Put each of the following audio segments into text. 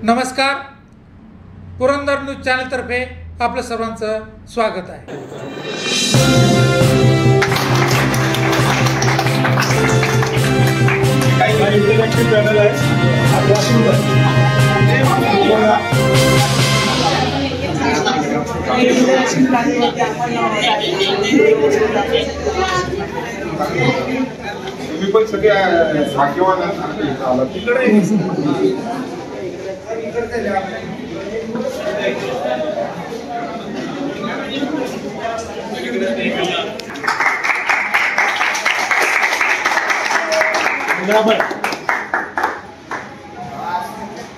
नमस्कार, Purandar news channel तर्फे आपलं सर्वांचं स्वागत आहे। काही इंटरॅक्शन चॅनल आहे तुम्ही पण सगळे भाग्यवान आहात तिकडे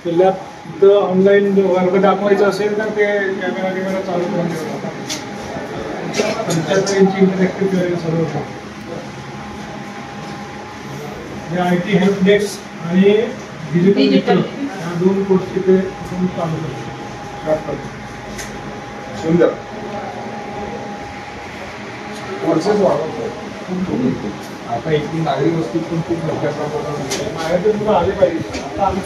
जिल्ह्यात ऑनलाईन वर्ग दाखवायचा असेल तर ते कॅमेरा चालू करून ठेवतात। 75 इंची इंटरॅक्टिव्ह करेल सर्व IT हेल्प डेस्क आणि डिजिटल या दोन गोष्टी ते चालू करतात। सुंदर कोर्सेस वाढवतात। आता एकूण नागरी वस्ती पण खूप मोठ्या प्रमाणात बाहेरचे मुलं आले पाहिजे। आता आम्ही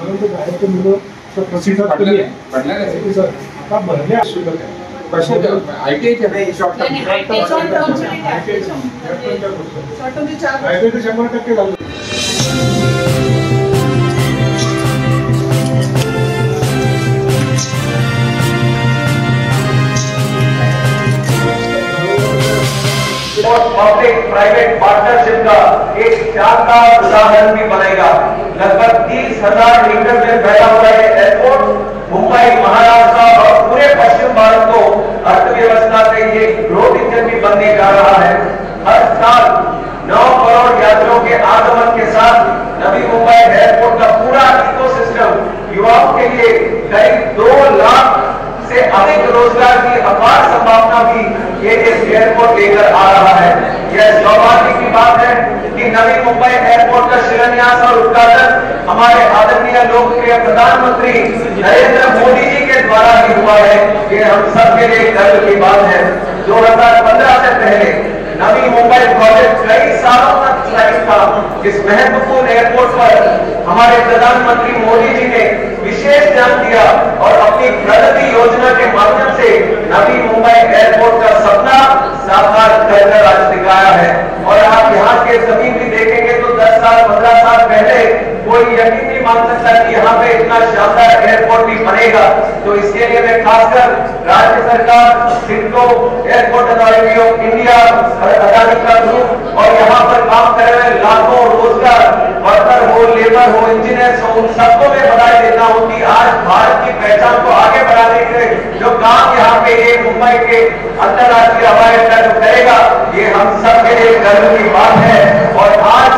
परंतु बाहेरचे मुलं प्रतिसाद कमी आहे सर। आता भरले असू ITI शॉर्ट टर्म 100% झालं। पब्लिक प्राइवेट पार्टनरशिप का एक शानदार उदाहरण भी बनेगा। लगभग 30,000 लीटर में फैला हुआ है एयरपोर्ट मुंबई, महाराष्ट्र और पूरे पश्चिम भारत को अर्थव्यवस्था के ये ग्रोथ इंजन भी बनने जा रहा है। हर साल 9 करोड़ यात्रियों के आगमन के साथ नवी मुंबई एयरपोर्ट का पूरा इकोसिस्टम युवाओं के लिए करीब 2 लाख से अधिक रोजगार की अपार संभावना भी ये एयरपोर्ट लेकर आ रहा है। यह सौभाग्य की बात है कि नवी मुंबई एयरपोर्ट का शिलान्यास और उद्घाटन हमारे आदरणीय लोकप्रिय प्रधानमंत्री नरेंद्र मोदी जी के द्वारा ही हुआ है। ये हम सबके लिए गर्व की बात है। 2015 से पहले नवी मुंबई प्रोजेक्ट कई सालों तक स्ट्राइक था। इस महत्वपूर्ण एयरपोर्ट पर हमारे प्रधानमंत्री मोदी जी ने विशेष ध्यान दिया और अपनी प्रगति योजना के माध्यम से नवी मुंबई एयरपोर्ट का सपना साकार कर आज दिखाया है। और आप यहाँ के जमीन भी देखेंगे तो 10 साल 15 साल पहले कोई यकीन नहीं मान सकता कि यहाँ पे इतना शानदार एयरपोर्ट भी बनेगा। तो इसके लिए मैं खासकर राज्य सरकार, CIDCO, airport authority of India, Adani का ग्रुप और यहाँ पर काम कर रहे लाखों रोजगार वर्कर हो, लेबर हो, इंजीनियर्स हो, उन सबको मैं बधाई देता हूँ कि आज भारत की पहचान को आगे बढ़ाने के जो काम यहाँ पे ये मुंबई के अंतरराष्ट्रीय हवाई अड्डा जो करेगा, ये हम सब के लिए गर्व की बात है। और आज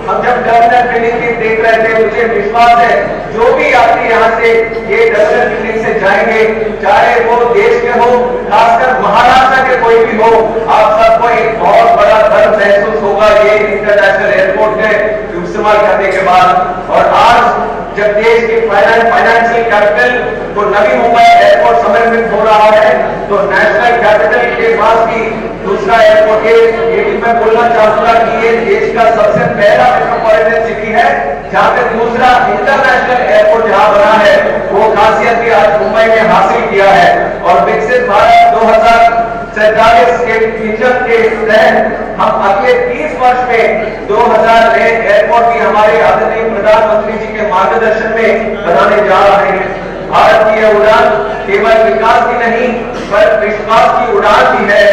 हम जब टर्मिनल बिल्डिंग की देख रहे थे, मुझे विश्वास है जो भी यात्री यहाँ से ये टर्मिनल बिल्डिंग से जाएंगे, चाहे वो देश के हो, खासकर महाराष्ट्र के कोई भी हो, आप सबको एक बहुत बड़ा गर्व महसूस होगा ये इंटरनेशनल एयरपोर्ट के इस्तेमाल करने के बाद। और आज जब देश की फाइनेंशियल कैपिटल को नवी मुंबई एयरपोर्ट समर्पित हो रहा है, तो नेशनल कैपिटल के पास भी दूसरा एयरपोर्ट ये भी मैं बोलना चाहूंगा कि ये देश का सबसे पहला मेट्रोपॉलिटन सिटी है जहां पे दूसरा इंटरनेशनल एयरपोर्ट जहां बना है, वो खासियत भी आज मुंबई में हासिल किया है। और विकसित भारत 2047 के विजन के तहत हम अगले 30 वर्ष में 2000 नए एयरपोर्ट भी हमारे आदरणीय प्रधानमंत्री जी के मार्गदर्शन में बनाने जा रहे हैं। भारत की यह उड़ान केवल विकास की नहीं पर विश्वास की उड़ान भी है।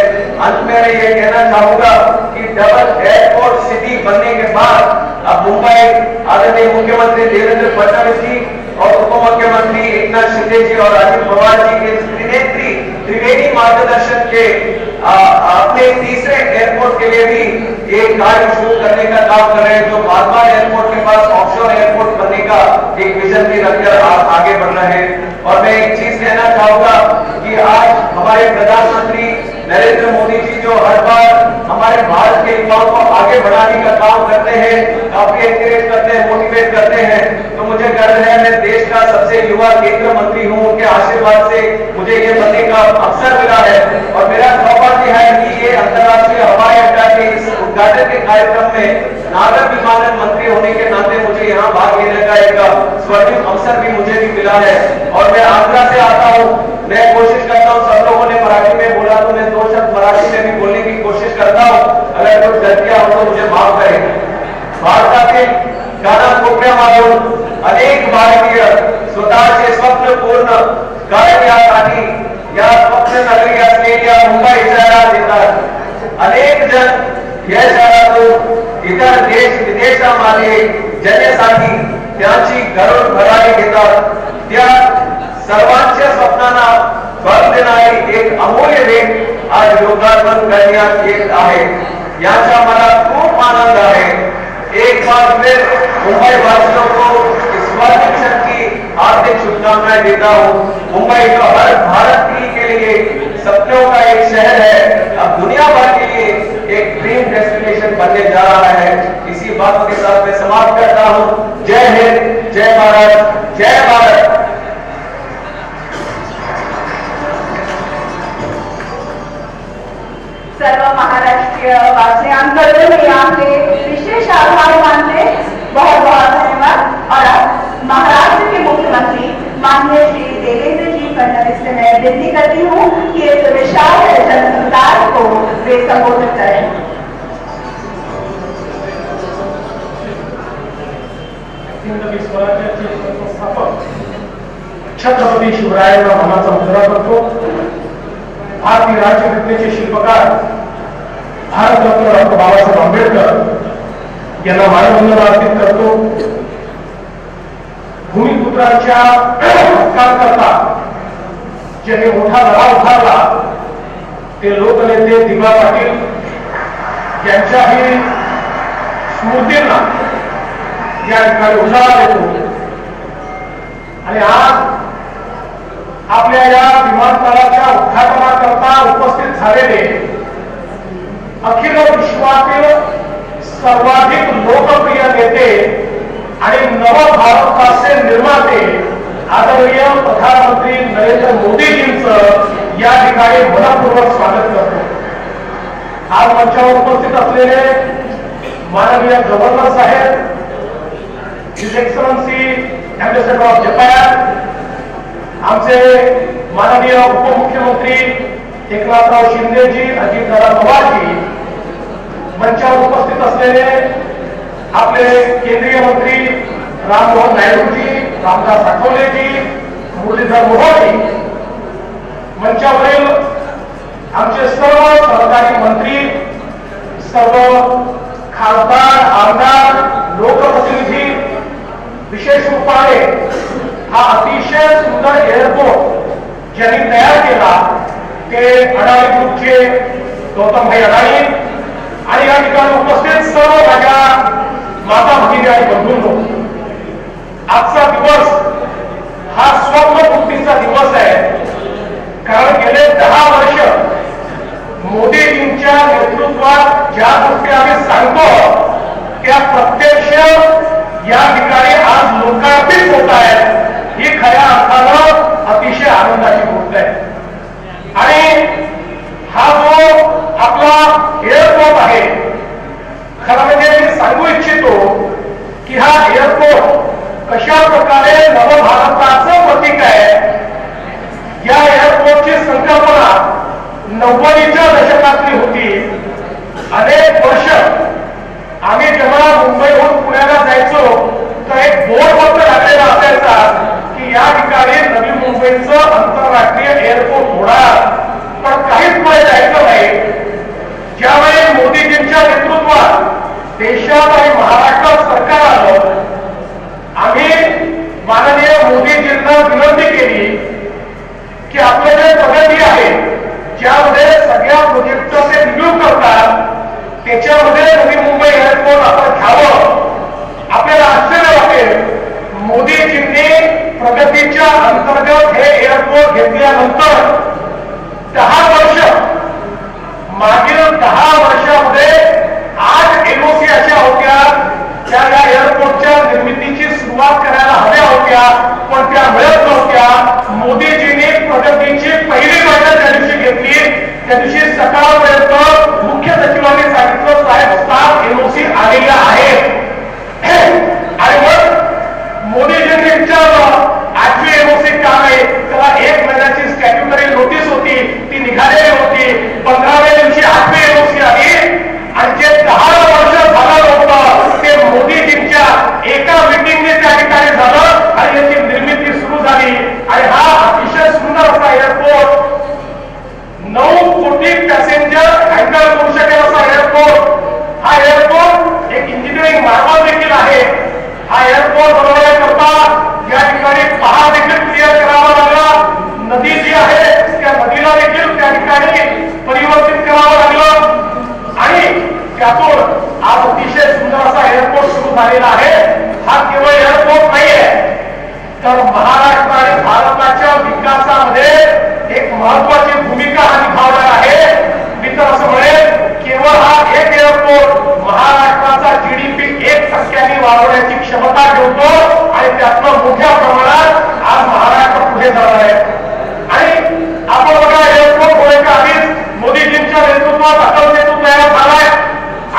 अंत में मैं ये कहना चाहूंगा कि डबल एयरपोर्ट सिटी बनने के बाद अब मुंबई आदरणीय मुख्यमंत्री देवेंद्र फडणवीस जी और उप मुख्यमंत्री एकनाथ शिंदे जी और अजित पवार जी के त्रिवेणी मार्गदर्शन के अपने तीसरे एयरपोर्ट के लिए भी एक कार्य शुरू करने का काम कर रहे हैं, जो बागबान एयरपोर्ट के पास ऑफशोर एयरपोर्ट बनने का एक विजन भी रखकर आगे बढ़ रहे हैं। और मैं एक चीज कहना चाहूंगा कि आज हमारे प्रधानमंत्री नरेंद्र मोदी जी जो हर बार हमारे भारत के युवाओं को आगे बढ़ाने का काम करते हैं, काफी एनकरेज करते हैं, मोटिवेट करते हैं, तो मुझे गर्व है मैं देश का सबसे युवा केंद्र मंत्री हूं। उनके आशीर्वाद से मुझे ये बनने का अवसर मिला है और मेरा सौभाग्य है कि ये अंतर्राष्ट्रीय हवाई अड्डा के इस उद्घाटन के कार्यक्रम में नागर विमानन मंत्री होने के नाते मुझे यहाँ भाग लेने का एक स्वर्णिम अवसर भी मुझे भी मिला है। और मैं आंध्रा से आता हूँ, मैं कोशिश करता हूँ, सब लोगों ने मराठी में बोला तो मैं 2 शब्द मराठी में भी बोलने की कोशिश करता हूँ, अगर कुछ गलतियां हो तो मुझे माफ करें। भारतातील कानाकोपऱ्यामधून अनेक भारतीय स्वतःचे स्वप्न पूर्ण करण्यासाठी या स्वप्न नगरी असलेल्या मुंबई शहरात येतात। अनेक जण या शहरातून इतर देश विदेशामध्ये जाण्यासाठी त्यांची घरोघराने घेतात। त्या सर्वांच्या स्वप्नांना बळ देणारी एक अमूल्य भेट आज लोकार्पण करण्यात येत आहे, याचा मला खूप आनंद है। एक बार फिर मुंबई वासियों को इस स्वर्णिम क्षण की हार्दिक शुभकामनाएं देता हूँ। मुंबई तो हर भारतीय के लिए सपनों का एक शहर है, अब दुनिया भर के लिए एक ड्रीम डेस्टिनेशन बनने जा रहा है। इसी बात के साथ मैं समाप्त करता हूँ। जय हिंद, जय भारत, जय भारत। सर्व महाराष्ट्रीय वासियांकडून मी आपले विशेष आभार मानते। बहुत बहुत धन्यवाद। और अब महाराष्ट्र के मुख्यमंत्री माननीय श्री देवेंद्र जी फडणवीस से मैं विनती करती हूँ कि इस विशाल जनसमुदाय को वे संबोधित करें। हिंदवी स्वराज्याचे संस्थापक छत्रपती शिवरायांना मानाचा मुजरा करतो। भारतीय राज्यघटनेचे शिल्पकार भारतरत्न डॉक्टर बाबासाहेब आंबेडकर यांना मानवंदना अर्पित करतो। भूमिपुत्रांच्या हक्काकरता ज्यांनी मोठा लढा उभारला ते लोकनेते दिबा पाटील यांच्याही स्मृतींना या ठिकाणी उजाळा देतो। आणि आज आपल्या या विमानतळाच्या उद्घाटनाकरता उपस्थित झालेले अखिल विश्वातील सर्वाधिक लोकप्रिय नेते आणि नव भारताचे निर्माते आदरणीय प्रधानमंत्री नरेंद्र मोदीजींचं या ठिकाणी मनपूर्वक स्वागत करतो। आज मंचावर उपस्थित असलेले माननीय गव्हर्नर साहेब, his excellency ambassador of Japan, आमचे माननीय उपमुख्यमंत्री एकनाथराव शिंदेजी, अजितदादा पवारजी, मंचावर उपस्थित असलेले आपले केंद्रीय मंत्री राममोहन नायडूजी, रामदास आठवलेजी, मुरलीधर मोहोळजी, मंचावरील आमचे सर्व सहकारी मंत्री, सर्व खासदार, आमदार, लोकप्रतिनिधी, विशेष रूपाने हा अतिशय सुंदर एअरपोर्ट ज्यांनी तयार केला ते अडाणी ग्रुपचे गौतमभाई अडाणी आणि या ठिकाणी उपस्थित सर्व माझ्या माता भगिनी आणि बंधूंनो, आजचा दिवस हा स्वप्नपूर्तीचा दिवस आहे। कारण गेले 10 वर्ष मोदीजींच्या नेतृत्वात ज्या गोष्टी आम्ही सांगतो त्या प्रत्यक्ष या ठिकाणी आज लोकार्पित होत आहेत, ही खऱ्या अर्थानं अतिशय आनंदाची गोष्ट आहे। आणि हा जो आपला एअरपोर्ट आहे, खरं म्हणजे मी सांगू इच्छितो की हा एअरपोर्ट कशा प्रकारे नवभारताचं प्रतीक आहे। या एअरपोर्टची संकल्पना 90च्या दशकातली होती। अनेक वर्ष आम्ही जेव्हा मुंबईहून पुण्याला जायचो तर एक बोर्ड फक्त लागलेला असायचा की या ठिकाणी नवी मुंबईचं आंतरराष्ट्रीय एअरपोर्ट होणार, पण काहीच पुढे जायचं नाही। ज्यावेळी मोदीजींच्या नेतृत्वात देशात आणि महाराष्ट्रात सरकार आलं, आम्ही माननीय मोदीजींना विनंती केली की आपलं जे प्रगती आहे, ज्यामध्ये सगळ्या प्रोजेक्टचं ते रिव्ह्यू करतात, त्याच्यामध्ये नवी मुंबई एअरपोर्ट आपण घ्यावं। आपल्याला आश्चर्य वाटेल, मोदीजींनी प्रगतीच्या अंतर्गत हे एअरपोर्ट घेतल्यानंतर 10 वर्ष, मागील 10 वर्षामध्ये 8 एनओसी अशा होत्या त्या या एअरपोर्टच्या निर्मितीची सुरुवात करायला हव्या होत्या, पण त्या मिळत नव्हत्या। मोदीजींनी प्रगतीची पहिली बैठक त्या दिवशी घेतली। त्या दिवशी सकाळपर्यंत मुख्य सचिवांनी सांगितलं एअरपोर्ट बनवण्याकरता या ठिकाणी पहाड देखील क्लिअर करावा लागला. नदी जी आहे त्या नदीला देखील त्या ठिकाणी परिवर्तित करावं लागलं आणि त्यातून आज अतिशय सुंदर असा एअरपोर्ट सुरू झालेला आहे. हा केवळ एअरपोर्ट नाहीये, तर महाराष्ट्र आणि भारताच्या विकासामध्ये एक महत्वाची भूमिका हा निभावणार आहे. मी तर असं म्हणेन, केवळ हा एक एअरपोर्ट महाराष्ट्राचा GDP 1% वाढवण्याची क्षमता ठेवतो आणि त्यातनं मोठ्या प्रमाणात आज महाराष्ट्र पुढे जाणार आहे. आणि आपण बघा, एअरपोर्ट होण्याच्या आधीच मोदीजींच्या नेतृत्वात अटल सेतू तयार झालाय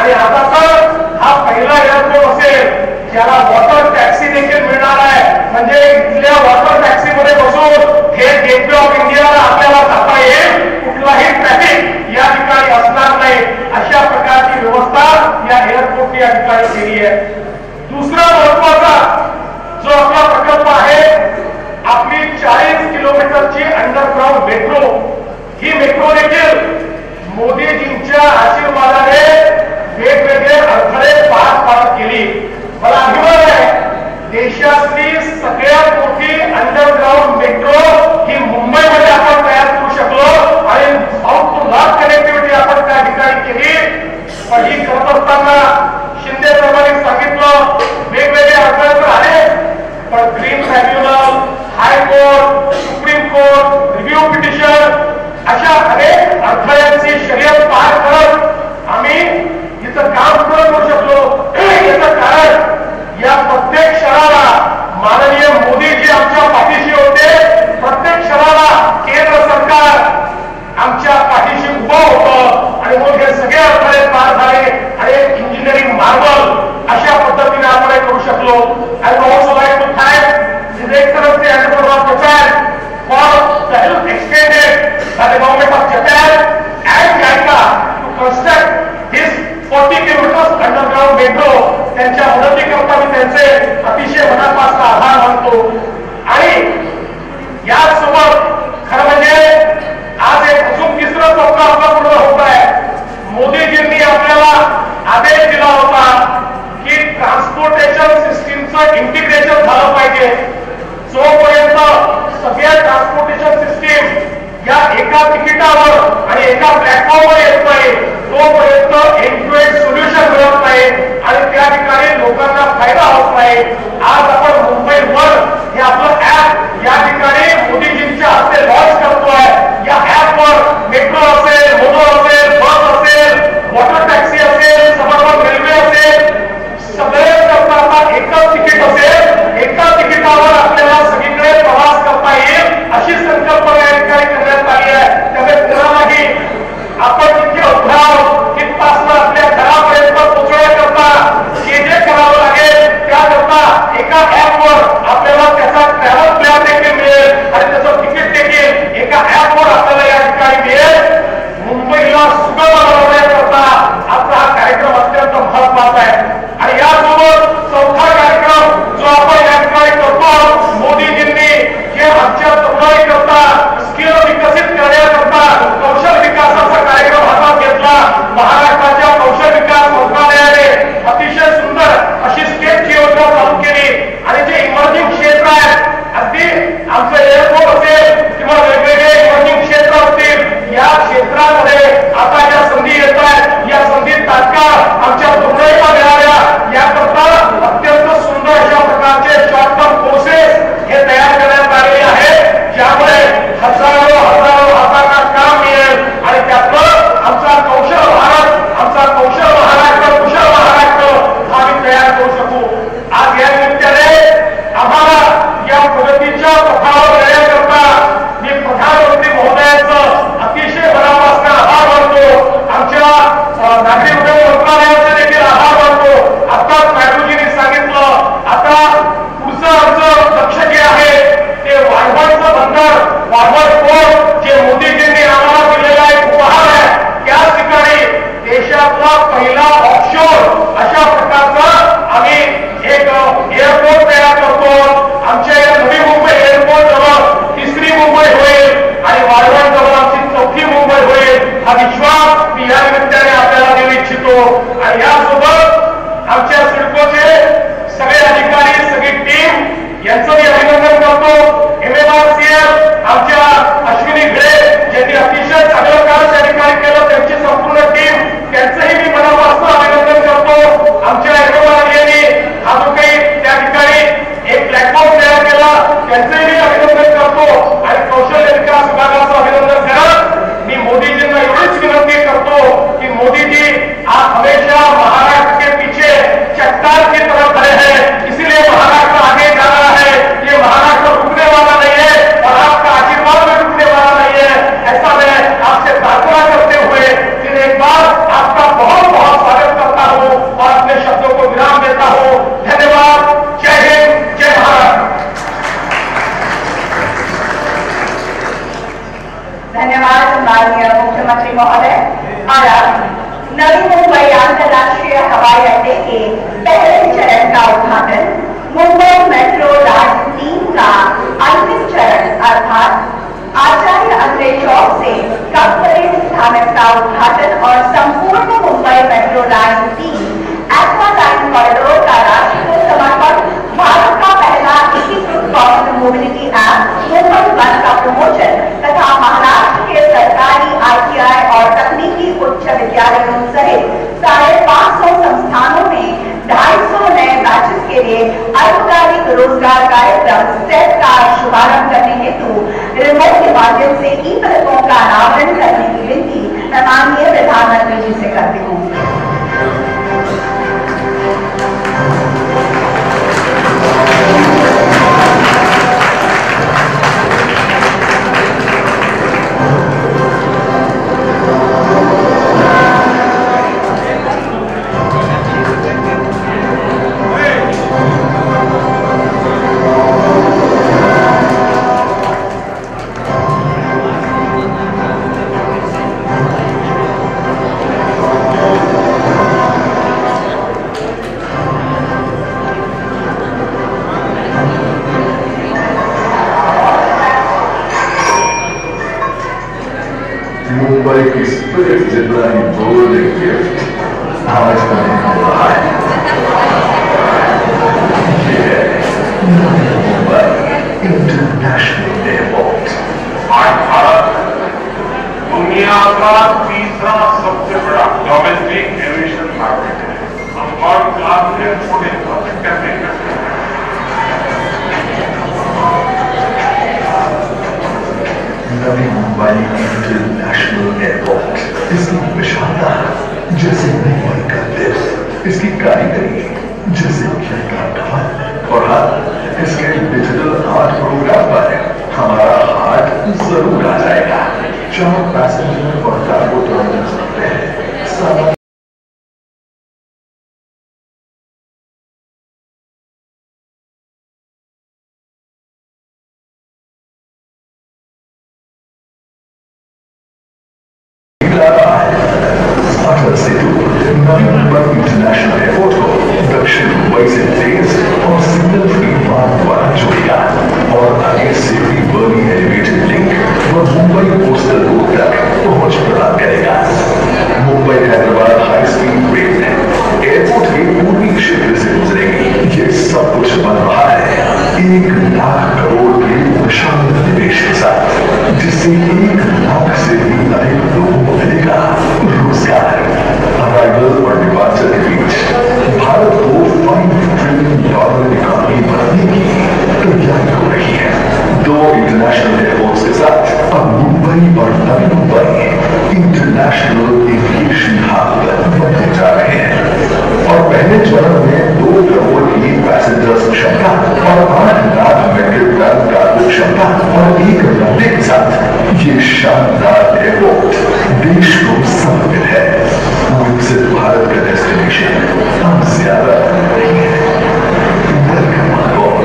आणि आता तर हा पहिला एअरपोर्ट असेल ज्याला वॉटर टॅक्सी देखील मिळणार आहे. म्हणजे इथल्या वॉटर टॅक्सी मध्ये बसून हे गेटवे ऑफ इंडियाला आपल्याला जाता येईल, कुठलाही ट्रॅफिक या ठिकाणी असणार नाही, अशा प्रकारची व्यवस्था या एअरपोर्टने या ठिकाणी केली आहे. दुसरा महत्वाचा जो आपला प्रकल्प आहे, आपली 40 किलोमीटरची अंडरग्राउंड मेट्रो. ही मेट्रो देखील मोदीजींच्या आशीर्वादाने वेगवेगळे अडथळे पार पाडत गेली. मला अभिमान आहे, देशातली सगळ्यात मोठी अंडरग्राउंड मेट्रो ही मुंबईमध्ये आपण तयार करू शकलो आणि साऊथ टू नॉर्थ कनेक्टिव्हिटी आपण त्या ठिकाणी केली. पण ही करत असताना शिंदे साहेबांनी सांगितलं वेगवेगळे अडथळे तर आले, पण green tribunal, high court, supreme court, review petition अशा अनेक अडथळ्यांची शर्यत पार करत आम्ही इथं काम पूर्ण करू शकलो. याचं कारण या प्रत्येक क्षणाला माननीय मोदीजी आमच्या पाठीशी होते. प्रत्येक क्षणाला केंद्र सरकार आमच्या पाठीशी उभं होतं आणि मग हे सगळे अडथळे पार झाले आणि एक इंजिनिअरिंग मार्बल अशा पद्धतीने आपण हे करू शकलो. I would also like to thank his excellency ambassador of Japan for the help extended by the government of Japan and JICA to construct this 40 kilometres underground metro. त्यांच्या मदतीकरता मी त्यांचे अतिशय मनापासून आभार मानतो. आणि यासोबत खरं म्हणजे आज एक अजून तिसरं स्वप्न आपलं पूर्ण होत आहे. मोदीजींनी आपल्याला आदेश दिला होता की ट्रान्सपोर्टेशन सिस्टीमचं इंटिग्रेशन झालं पाहिजे. जोपर्यंत सगळ्या ट्रान्सपोर्टेशन सिस्टीम या एका तिकिटावर आणि एका प्लॅटफॉर्मवर येत नाही, तोपर्यंत एंड टू एंड सोल्युशन मिळत नाही आणि त्या ठिकाणी लोकांना फायदा होत नाही. आज आपण मुंबई वन हे आपलं ऍप या ठिकाणी मोदीजींच्या हस्ते लॉन्च करतोय. या ऍपवर मेट्रो असेल, मोनो असेल, बस असेल, वॉटर टॅक्सी असेल, सबअर्बन रेल्वे असेल, सगळे करता आता एकच तिकीट असेल. एका तिकिटावर आपल्याला सगळीकडे प्रवास करता येईल अशी संकल्पना या ठिकाणी करण्यात आली आहे. त्यामुळे कोणालाही आपण जितके उभ्राव तिथपासून आपल्या घरापर्यंत पोहोचण्याकरता जे करावं लागेल त्याकरता एका ऍपवर आपल्याला त्याचा ट्रॅव्हल प्लॅन देखील मिळेल आणि त्याचं तिकीट देखील एका ऍपवर आपल्याला या ठिकाणी मिळेल. मुंबईला सुगम बनवण्याकरता आपला हा कार्यक्रम अत्यंत महत्वाचा आहे. आणि यासोबत चौथा कार्यक्रम जो आपण या ठिकाणी करतो, मोदीजींनी जे आमच्या तरुणाई करता स्किल विकसित करण्याकरता कौशल विकासाचा कार्यक्रम हातात घेतला. महाराष्ट्राच्या कौशल विकास मंत्रालयाने अतिशय सुंदर अशी स्टेपची योजना चालू केली आणि जे इमर्जिंग क्षेत्र आहेत, अगदी आमचं एअरपोर्ट असेल किंवा वेगवेगळे इमर्जिंग क्षेत्र असतील, या क्षेत्रामध्ये आता ज्या संधी येत आहेत या संधी तात्काळ आमच्या तरुणाईला मिळाव्या याकरता अत्यंत सुंदर अशा प्रकारचे शॉर्ट टर्म कोर्सेस हे तयार करण्यात आलेले आहेत, ज्यामुळे हजारो हातांना काम मिळेल आणि त्यातलं आमचा कौशल भारत, आमचा कौशल महाराष्ट्र, कुशल महाराष्ट्र हा आम्ही तयार करू शकू. आज या निमित्ताने आम्हाला या प्रगतीच्या पथावर येण्याकरता मी प्रधानमंत्री महोदयांचं अतिशय मनापासून आभार मानतो. आमच्या नागरी उड्डयन मंत्रालयाचे देखील आभार मानतो. आताच नायडूजींनी सांगितलं, आता पुढचं आमचं लक्ष जे आहे ते वाढवणचं बंदर, वाढवण पोर्ट जे मोदीजींनी आम्हाला दिलेला एक उपहार आहे, त्याच ठिकाणी देशातला पहिला ऑफशोर अशा प्रकारचा आम्ही एक एअरपोर्ट तयार करतो. आमच्या या नवी मुंबई एअरपोर्ट जवळ तिसरी मुंबई होईल आणि वाढवण जवळ आमची चौथी मुंबई होईल. हा विश्वास मी या निमित्ताने आपल्याला देऊ इच्छितो. आणि यासोबत आमच्या सिडकोचे सगळे अधिकारी, सगळी त्यांचंही अभिनंदन करतो आणि कौशल्य विकास विभागाचं अभिनंदन करत मी मोदीजींना एवढीच विनंती करतो कि मोदी जी आप हमेशा महाराष्ट्र के पीछे चट्टान की तरह खड़े हैं, इसीलिए महाराष्ट्र आगे जा रहा है, ये महाराष्ट्र रुकने वाला नहीं है और आपका आशीर्वाद में रुकने वाला नहीं है। ऐसा मैं आपसे प्रार्थना करते हुए फिर एक बार आपका बहुत बहुत स्वागत करता हूं और अपने शब्दों को विराम देता हूं। धन्यवाद। जय हिंद, जय भारत। धन्यवाद माननीय मुख्यमंत्री महोदय। और अब नवी मुंबई अंतर्राष्ट्रीय हवाई अड्डे के पहले चरण का उद्घाटन, मुंबई मेट्रो लाइन 3 का अंतिम चरण अर्थात आचार्य अंग्रे चौक से कपरेड स्थानक का उद्घाटन और संपूर्ण Mumbai metro line 3 aqua line corridor का राष्ट्र को समर्पण, भारत का पहला एकीकृत कॉमन मोबिलिटी ऐप मुंबई बस का प्रमोशन तथा महाराष्ट्र के सरकारी ITI और तकनीकी उच्च विद्यालयों सहित 550 संस्थानों में 250 नए बैचेस के लिए अल्पकालिक रोजगार कार्यक्रम स्टेप का शुभारंभ करने हेतु रिमोट के माध्यम से ई पदकों का अनावरण करने की विनती मैं माननीय प्रधानमंत्री जी से करती हूँ। मुंबई की स्पिरिट जितना ही बोल्ड गिफ्ट आज हमें मिला है। ये मुंबई इंटरनेशनल एयरपोर्ट। आज भारत दुनिया का तीसरा सबसे बड़ा डोमेस्टिक एविएशन मार्केट है। हम वर्ल्ड क्लास एयरपोर्ट इंफ्रास्ट्रक्चर में नवी मुंबई इंटरनेशनल एयरपोर्ट, इसकी विशालता जैसे मुंबई का दिल, इसकी कारीगरी जैसे का ढाल और हाँ इसके डिजिटल आर्ट प्रोग्राम पर हमारा हार्ट जरूर आ जाएगा। 4 पैसेंजर और कार्गो टर्मिनल्स हैं। अटल सेतु नवी मुंबई इंटरनेशनल एयरपोर्ट को दक्षिण मुंबई से तेज और सिग्नल फ्री मार्ग द्वारा जोड़ेगा और आगे से भी बर्नी एलिवेटेड लिंक व मुंबई कोस्टल रोड तक पहुंच प्रदान करेगा। मुंबई हैदराबाद हाई स्पीड रेल एयरपोर्ट के पूर्वी क्षेत्र से गुजरेगी। ये सब कुछ बन रहा है 1 लाख करोड़ के विशाल निवेश के साथ, जिससे 1 लाख से भी अधिक लोगों को मिलेगा रोजगार। अराइवल और डिपार्चर के बीच भारत को $5 ट्रिलियन इकोनॉमी बनाने की तैयारी हो रही है। 2 इंटरनेशनल एयरपोर्ट्स के साथ अब मुंबई और Navi Mumbai international aviation hub बनने जा रहे हैं और पहले चरण में 2 करोड़ की पैसेंजर्स क्षमता और 8 लाख मेट्रिक टन कार्गो क्षमता और 1 रनवे के साथ ये शानदार एयरपोर्ट देश को समर्पित है। विकसित भारत का डेस्टिनेशन हम ज्यादा नहीं है। Welcome on board.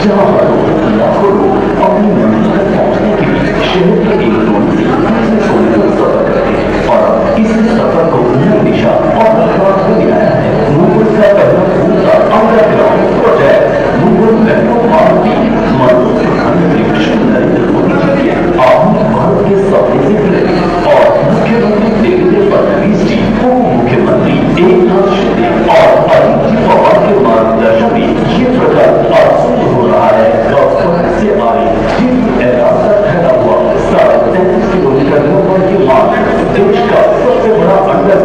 जहाँ लाखों लोग अपनी मंजिल तक पहुंचने के लिए शहर के एक कोने से दूसरे कोने तक सफर करते हैं और इस सफर को नई दिशा और रफ्तार को दिलाया है मुंबई का पहला पूरा underground project Mumbai metro Maruti प्रधानमंत्री श्री नरेंद्र मोदी जी के आधुनिक भारत के सपने से जुड़े और मुख्यमंत्री देवेंद्र फडणवीस जी, उप मुख्यमंत्री एकनाथ शिंदे और अजित जी पवार के मार्गदर्शन में ये प्रकल्प अब शुरू हो रहा है। से आए रास्ता फैला हुआ 33 किलोमीटर मुंबई के मार्ग देश का सबसे बड़ा अंडर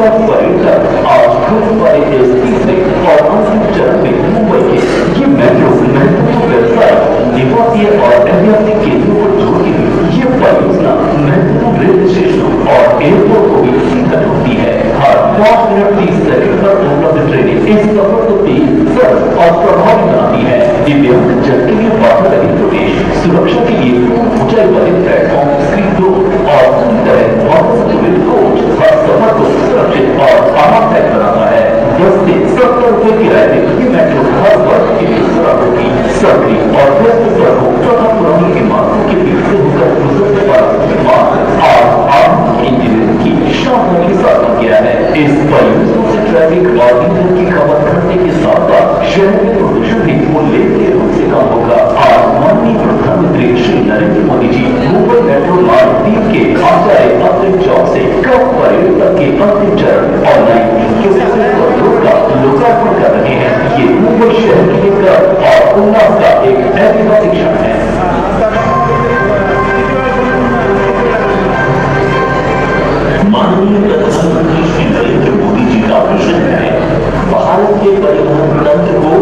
कप पर्यटक आज घूम पाए इस तीसरे और अंतिम चरण में मुंबई के ये मेट्रो महत्वपूर्ण व्यवसाय निवासीय और ऐतिहासिक केंद्रों को जोड़ती हुई ये परियोजना महत्वपूर्ण रेलवे स्टेशनों और एयरपोर्ट को भी सीधा जोड़ती है। हर 5 मिनट 30 सेकंड पर उपलब्ध ट्रेनें इस सफर को तेज, सरल और प्रभावी बनाती है। दिव्यांग जन के लिए बाधा लगी प्रवेश सुरक्षा के लिए ऊंचाई वाले प्लेटफॉर्म, स्क्रीन 2 और पूरी तरह वातानुकूलित कोच हर सफर को सुरक्षित और आरामदायक बनाता है। 10 से 70 रुपए किराए में ये मेट्रो हर वर्ग के लिए सुलभ होगी। सर्दी और व्यस्त सड़कों तथा पुरानी इमारतों के बीच से होकर गुजरने वाला निर्माण आज आधुनिक इंजीनियरिंग की शानदार के साथ किया है। इस परियोजना से ट्रैफिक और ईंधन की खपत घटने के साथ साथ शहर में प्रदूषण भी उल्लेखनीय रूप से कम होगा। आज माननीय प्रधानमंत्री श्री नरेंद्र मोदी जी मुंबई मेट्रो मार्ग 3 के आचार्य अंतरिम चौक से कप परियोजना के अंतिम चरण और लाइन 3 के का लोकार्पण कर रहे हैं। ये मुंबई शहर के लिए गर्व और उल्लास का एक ऐतिहासिक क्षण है। माननीय प्रधानमंत्री श्री नरेंद्र मोदी जी का विजन है भारत के परिवहन तंत्र को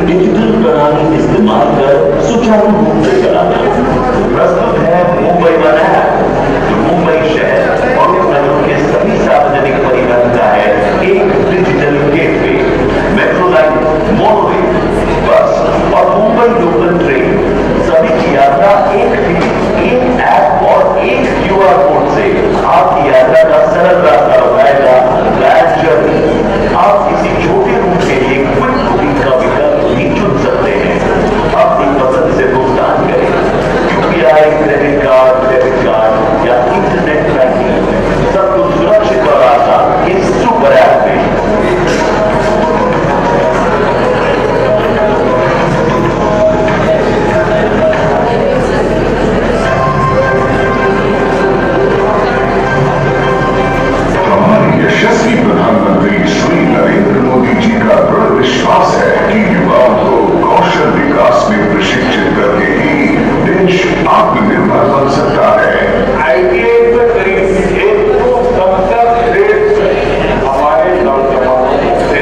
डिजिटल प्रणाली इस्तेमाल कर सुचारू रूप से चलाना। प्रस्तुत है मुंबई वन ऐप, जो मुंबई शहर और उपनगरों के सभी सार्वजनिक परिवहन का है एक digital gateway. Metro line, monorail, bus और मुंबई लोकल ट्रेन सभी की यात्रा एक ऐप और एक QR कोड से आपकी यात्रा का सरल रास्ता बताएगा। Glad journey. आप किसी छोटे रूट के लिए क्विक बुकिंग का विकल्प भी चुन सकते हैं। अपनी पसंद से भुगतान करें। UPI, credit card, debit card या इंटरनेट बैंकिंग, सब कुछ सुरक्षित और आसान इस सुपर ऐप में। यशस्वी प्रधानमंत्री श्री नरेंद्र मोदी जी का दृढ़ विश्वास है कि युवाओं को कौशल विकास में प्रशिक्षित करके ही देश आत्मनिर्भर बन सकता है। ITI में करीब 170 देश हमारे नौजवानों से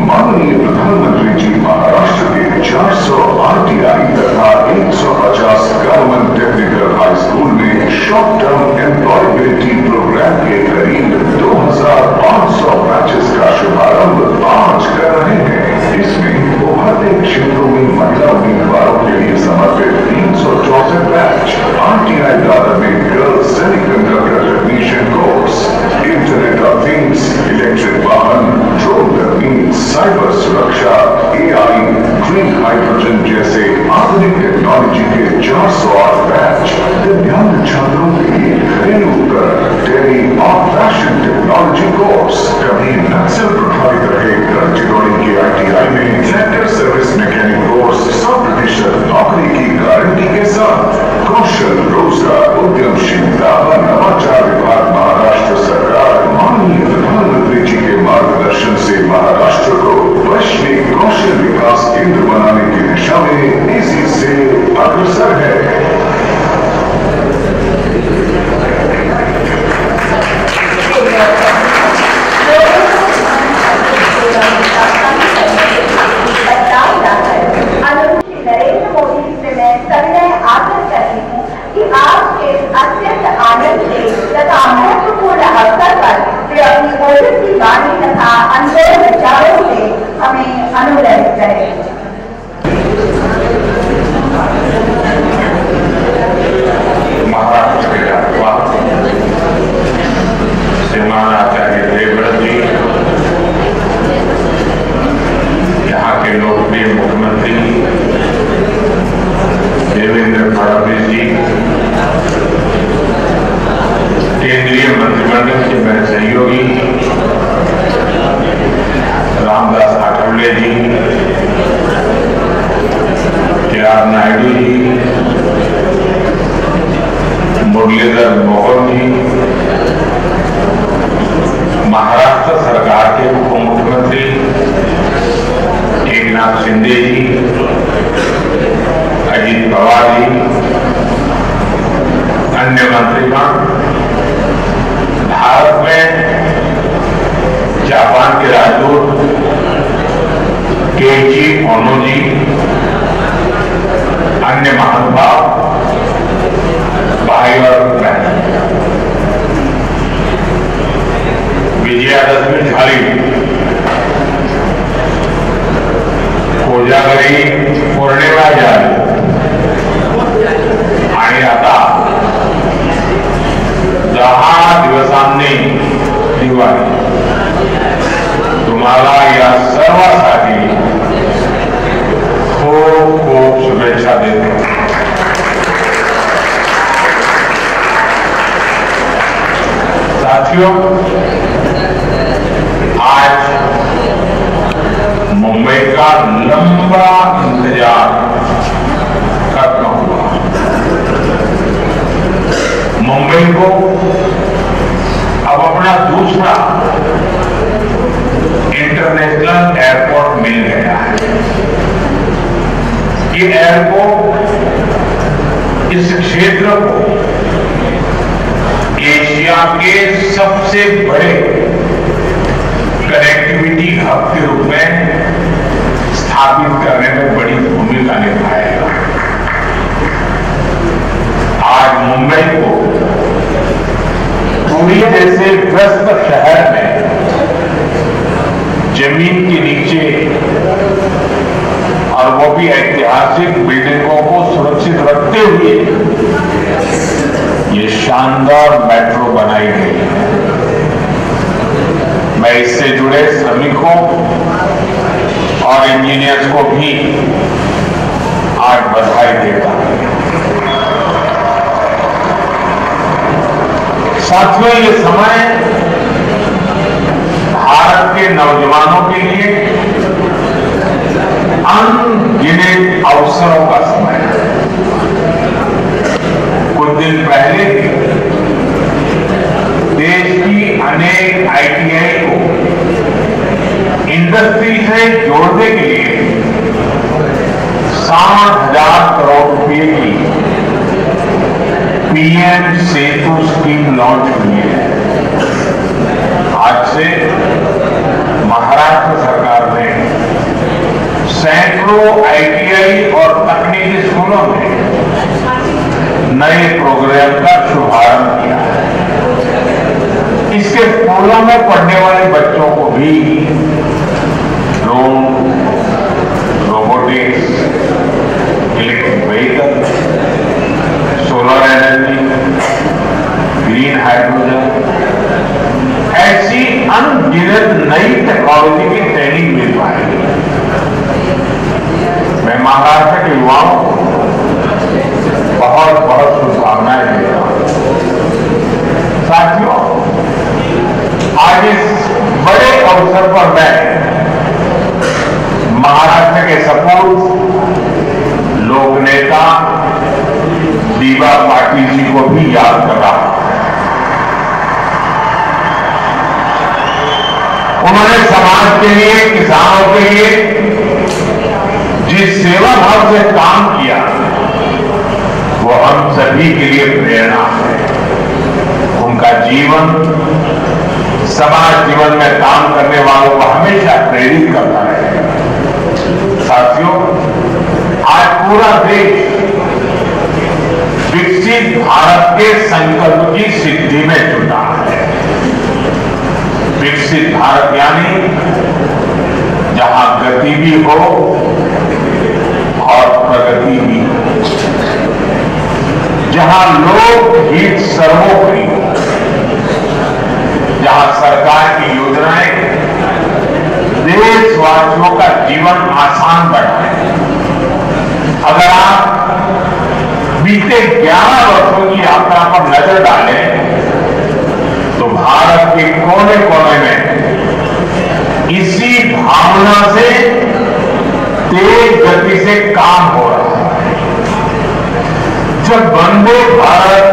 माननीय प्रधानमंत्री जी महाराष्ट्र के 400 RTI तथा 150 गवर्नमेंट टेक्निकल हाई स्कूल में शॉर्ट टर्म एम्प्लॉयबिलिटी प्रोग्राम के करीब 2500 बैचेस का शुभारंभ आज कर रहे हैं। इसमें उभरते क्षेत्रों में महिला उम्मीदवारों के लिए समर्पित 364 बैच, RTI द्वारा में girl semiconductor technician course, internet of things, electric वाहन, ड्रोन तकनीक, साइबर सुरक्षा, AI, ग्रीन हाइड्रोजन जैसे आधुनिक टेक्नोलॉजी के 408 बैच, दिव्यांग छात्रों के लिए घरेलू उपकरण, डेयरी और फैशन टेक्नोलॉजी कोर्स। कभी नक्सल प्रभावित रहे गढ़चिरौली के ITI में ट्रैक्टर सर्विस मैकेनिक कोर्स 100% नौकरी की गारंटी के साथ। कौशल रोजगार उद्यमशीलता व नवाचार विभाग महाराष्ट्र सरकार माननीय प्रधानमंत्री जी के मार्गदर्शन से महाराष्ट्र को वैश्विक कौशल विकास केंद्र बनाने की दिशा में तेजी से अग्रसर है। नरेंद्र मोदी से मैं सविनय आग्रह करती हूँ कि आज के अत्यंत आनंद तथा महत्वपूर्ण अवसर पर वे अपनी ओजस की वाणी तथा अनुभव विचारों से हमें अनुग्रहित करें। महाराष्ट्र के राज्यपाल श्रीमान आचार्य देवव्रत जी, यहाँ के लोकप्रिय मुख्यमंत्री देवेंद्र फडणवीस जी, केंद्रीय मंत्रिमंडल के मेरे सहयोगी रामदास आठवले जी, KR नायडू जी, मुरलीधर मोहन जी, महाराष्ट्र सरकार के उप मुख्यमंत्री एकनाथ शिंदे जी, अजीत पवार जी, अन्य मंत्रीगण, भारत में जापान के राजदूत केइची ओनो जी, अन्य महानुभाव, भाई और बहन, विजयादशमी झाली, कोजागरी पौर्णिमा झाली आणि आता 10 दिवसांनी दिवाळी. तुम्हाला या सर्वांसाठी खूप खूप शुभेच्छा देतो. साथियों, आज मुंबई का लंबा इंतजार खत्म हुआ. मुंबई को अब अपना दूसरा इंटरनेशनल एयरपोर्ट मिल गया है. ये एयरपोर्ट इस क्षेत्र को एशिया के सबसे बड़े कनेक्टिविटी हब के रूप में स्थापित करने में बड़ी भूमिका निभाएगा. आज मुंबई को पुरी जैसे व्यस्त शहर में जमीन के नीचे और वो भी ऐतिहासिक बिल्डिंगों को सुरक्षित रखते हुए ये शानदार मेट्रो बनाई गई है. मैं इससे जुड़े श्रमिकों और इंजीनियर्स को भी आज बधाई देता हूं. साथियों, ये समय भारत के नौजवानों के लिए अनगिनत अवसरों का समय है. कुछ दिन पहले देश की अनेक आईटीआई को इंडस्ट्री से जोड़ने के लिए 60,000 करोड़ रुपए की पीएम सेतु स्कीम लॉन्च हुई है. आज से महाराष्ट्र सरकार ने सैकड़ों आईटीआई और तकनीकी स्कूलों में नए प्रोग्राम का शुभारंभ किया है. इसके स्कूलों में पढ़ने वाले बच्चों को भी drone, robotics, electric vehicle, solar energy, green hydrogen, ऐसी अनगिनत नई टेक्नोलॉजी की ट्रेनिंग मिल पाएगी. मैं महाराष्ट्र के युवाओं को बहुत बहुत शुभकामनाएं देता हूं. साथियों, आज इस बड़े अवसर पर मैं महाराष्ट्र के सपूत लोक नेता दीवा पाटिल जी को भी याद कर रहा हूं. उन्होंने समाज के लिए, किसानों के लिए जिस सेवा भाव से काम किया वो हम सभी के लिए प्रेरणा है. उनका जीवन समाज जीवन में काम करने वालों को हमेशा प्रेरित करता है. साथियों, आज पूरा देश विकसित भारत के संकल्प की सिद्धि में जुटा है. विकसित भारत यानी जहां गति भी हो और प्रगति भी हो, जहां लोक हित सर्वोपरि हो, जहां सरकार की योजनाएं देशवासियों का जीवन आसान बनाए. अगर आप बीते 11 वर्षों की यात्रा पर नजर डालें तो भारत के कोने कोने में इसी भावना से तेज गति से काम हो रहा है. जब वंदे भारत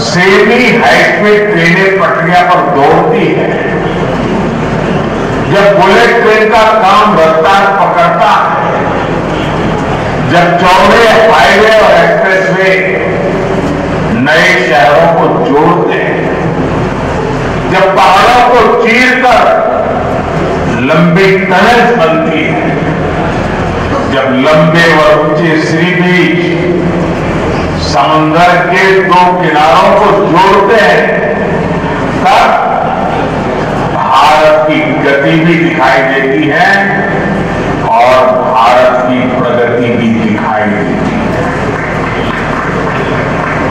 सेमी हाईस्पीड ट्रेनें पटरियां पर दौड़ती है, जब बुलेट ट्रेन का काम रफ्तार पकड़ता है, जब चौड़े हाईवे और एक्सप्रेसवे नए शहरों को जोड़ते हैं, जब पहाड़ों को चीरकर समंदर के दो किनारों को जोड़ते हैं, तब भारत की गति भी दिखाई देती है और भारत की प्रगति भी दिखाई देती है।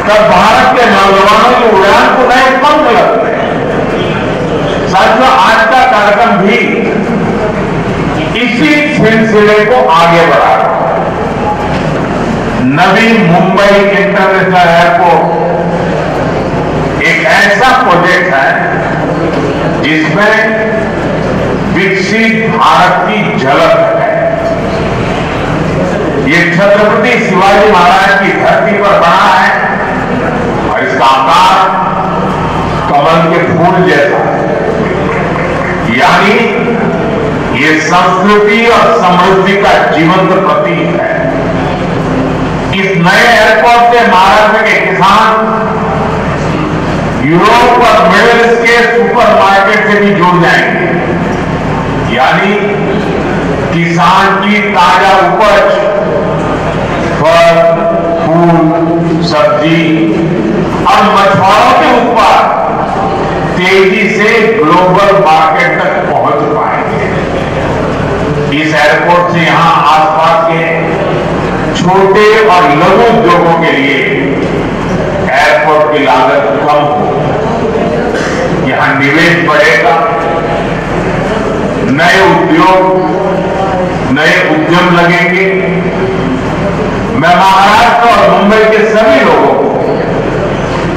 तब भारत के नौजवानों की उड़ान को नए पंख लगते हैं। साथियों, आज का कार्यक्रम भी इसी सिलसिले को आगे बढ़ा रहा है। नवी मुंबई इंटरनेशनल एयरपोर्ट एक ऐसा प्रोजेक्ट है जिसमें विकसित भारत की झलक है। ये छत्रपति शिवाजी महाराज की धरती पर बना है और इसका आकार कमल के फूल जैसा है, यानी ये संस्कृति और समृद्धि का जीवंत प्रतीक है। इस नए एयरपोर्ट से महाराष्ट्र के किसान यूरोप और मिडिल ईस्ट के सुपरमार्केट से भी जुड़ जाएंगे, यानी किसान की ताजा उपज, फल, फूल, सब्जी और मछुआरों के उत्पाद तेजी से ग्लोबल मार्केट तक पहुंच पाएंगे। इस एयरपोर्ट से यहां आसपास के छोटे और लघु उद्योगों के लिए एयरपोर्ट की लागत कम हो, यहां निवेश बढ़ेगा, नए उद्योग, नए उद्यम लगेंगे। मैं महाराष्ट्र और मुंबई के सभी लोगों को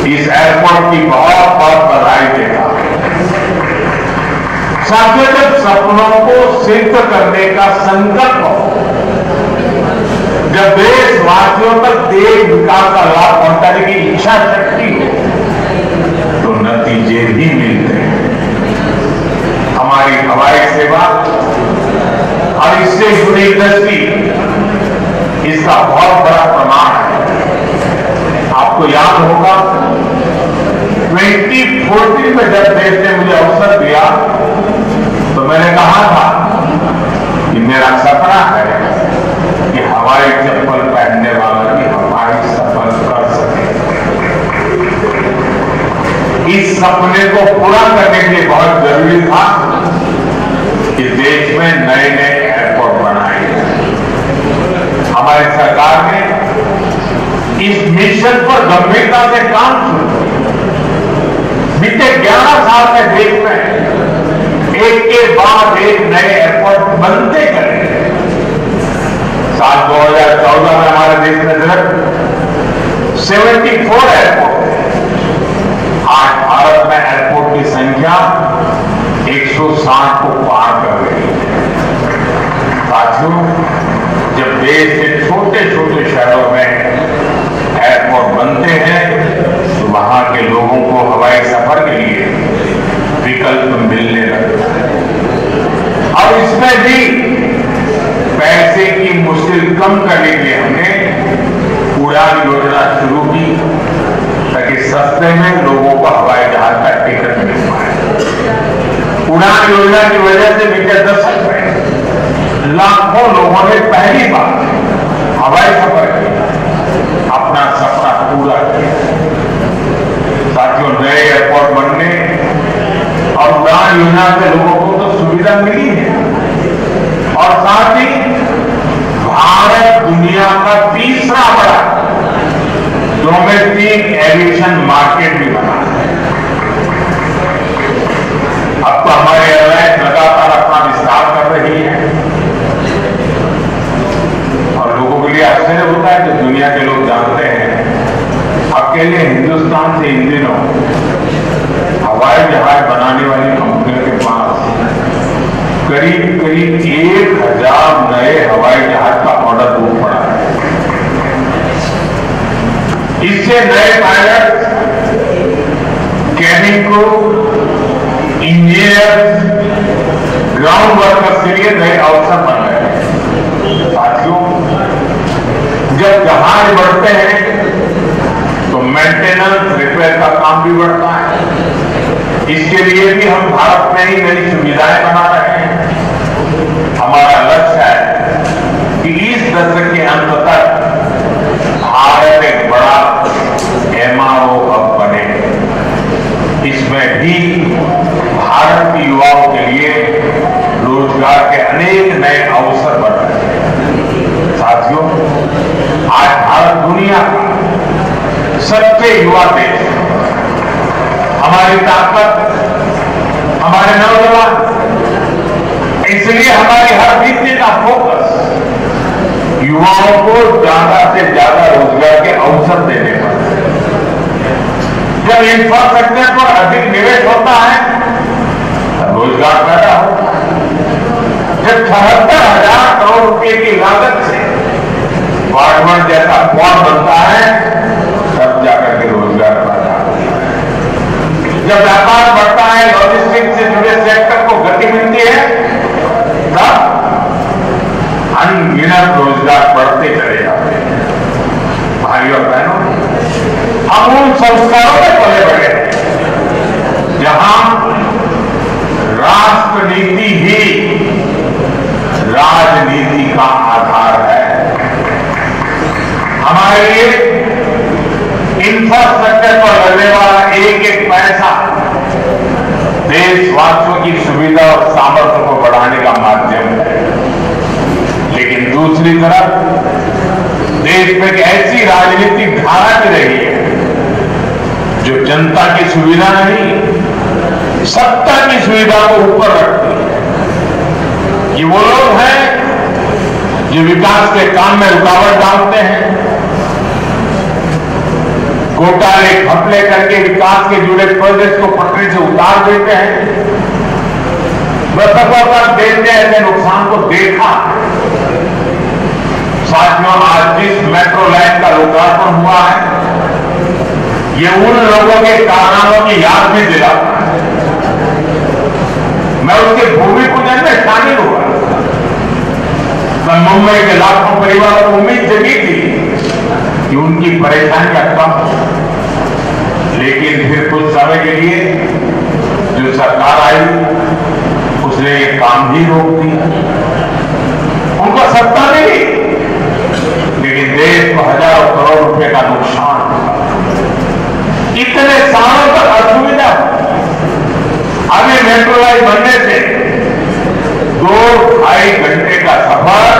इस एयरपोर्ट की बहुत बहुत बधाई देता हूं। साथियों, जब सपनों को सिद्ध करने का संकल्प हो, जब देशवासियों तक देश विकास का लाभ पहुंचाने की इच्छा शक्ति हो, तो नतीजे भी मिलते हैं। हमारी हवाई सेवा और इससे जुड़ी इंडस्ट्री इसका बहुत बड़ा प्रमाण है। आपको याद होगा 2014 में जब देश ने मुझे अवसर दिया तो मैंने कहा था कि मेरा सपना है कि हवाई चप्पल पहनने वाला भी हवाई सफर कर सके। इस सपने को पूरा करने के लिए बहुत जरूरी था कि देश में नए नए एयरपोर्ट बनाए गए। हमारी सरकार ने इस मिशन पर गंभीरता से काम शुरू किया। बीते 11 साल में देश में एक के बाद एक नए एयरपोर्ट बनते गए। साल 2014 में हमारे देश में सिर्फ 74 एयरपोर्ट थे। आज भारत में एयरपोर्ट की संख्या 160 को पार कर रही है। साथियों, जब देश के छोटे छोटे शहरों में एयरपोर्ट बनते हैं तो वहां के लोगों को हवाई सफर के लिए विकल्प मिलने लगता है। और इसमें भी पैसे की मुश्किल कम करने के लिए हमने उड़ान योजना शुरू की ताकि सस्ते में लोगों को हवाई जहाज का टिकट मिल पाए। उड़ान योजना की वजह से बीते दशक में लाखों लोगों ने पहली बार हवाई सफर किया, अपना सपना पूरा किया। साथियों, नए एयरपोर्ट बनने और उड़ान योजना से लोगों को तो सुविधा मिली है और साथ ही भारत दुनिया का तीसरा बड़ा डोमेस्टिक एविएशन मार्केट भी बना है। अब तो हमारी एयरलाइन लगातार अपना विस्तार कर रही है और लोगों के लिए आश्चर्य होता है कि दुनिया के लोग जानते हैं अकेले हिंदुस्तान से इन दिनों हवाई जहाज बनाने वाली कंपनियों के पास करीब करीब 1000 नए हवाई जहाज का ऑर्डर बुक पड़ा है। इससे नए pilot, cabin crew, engineer, ground workers के लिए नए अवसर बन रहे हैं। साथियों, जब जहाज बढ़ते हैं तो मेंटेनेंस, रिपेयर का काम भी बढ़ता है। इसके लिए भी हम भारत में ही नई सुविधाएं बना रहे हैं। हमारा लक्ष्य है कि इस दशक के अंत तक भारत एक बड़ा भी भारत के युवाओं के लिए रोजगार के अनेक नए अवसर बन रहे हैं। साथियों, आज भारत दुनिया का सबसे युवा देश है। हमारी ताकत हमारे नौजवान, इसलिए हमारी हर नीति का फोकस युवाओं को ज्यादा से ज्यादा रोजगार के अवसर देने पर। जब इंफ्रास्ट्रक्चर पर अधिक निवेश होता है तब रोजगार पैदा होता है। जब 73,000 करोड़ रुपए की लागत से वाटमन जैसा पॉइंट बनता है तब जाकर के रोजगार पैदा होता है। जब व्यापार बढ़ता है, लॉजिस्टिक्स से जुड़े सेक्टर को गति मिलती है, तब अनगिनत रोजगार बढ़ते चले जाते हैं। भाइयों और बहनों, हम उन संस्कारों में पले बढ़े हैं जहां राष्ट्र नीति ही राजनीति का आधार है। हमारे लिए इंफ्रास्ट्रक्चर पर लगने वाला एक एक पैसा देशवासियों की सुविधा और सामर्थ्य को बढ़ाने का माध्यम है। लेकिन दूसरी तरफ देश में एक ऐसी राजनीतिक धारा भी रही है जो जनता की सुविधा नहीं, सत्ता की सुविधा को ऊपर रखती है। ये वो लोग हैं जो विकास के काम में रुकावट डालते हैं, घोटाले घपले करके विकास के जुड़े प्रोजेक्ट को पटरी से उतार देते हैं। देश ने ऐसे नुकसान को देखा। साथियों, आज जिस मेट्रो लाइन का लोकार्पण हुआ है, ये उन लोगों के कारनामों की याद भी दिलाता है। मैं उसके भूमि पूजन में शामिल हुआ। तो मुंबई के लाखों परिवारों को उम्मीद जगी थी कि उनकी परेशानियां कम हो, लेकिन फिर कुछ समय के लिए जो सरकार आई उसने ये काम ही रोक दिया। उनको सत्ता मिली, लेकिन देश को हजारों करोड़ रुपए का नुकसान हुआ। इतने सालों तक असुविधा। अभी मेट्रो लाइन बनने से 2-2.5 घंटे का सफर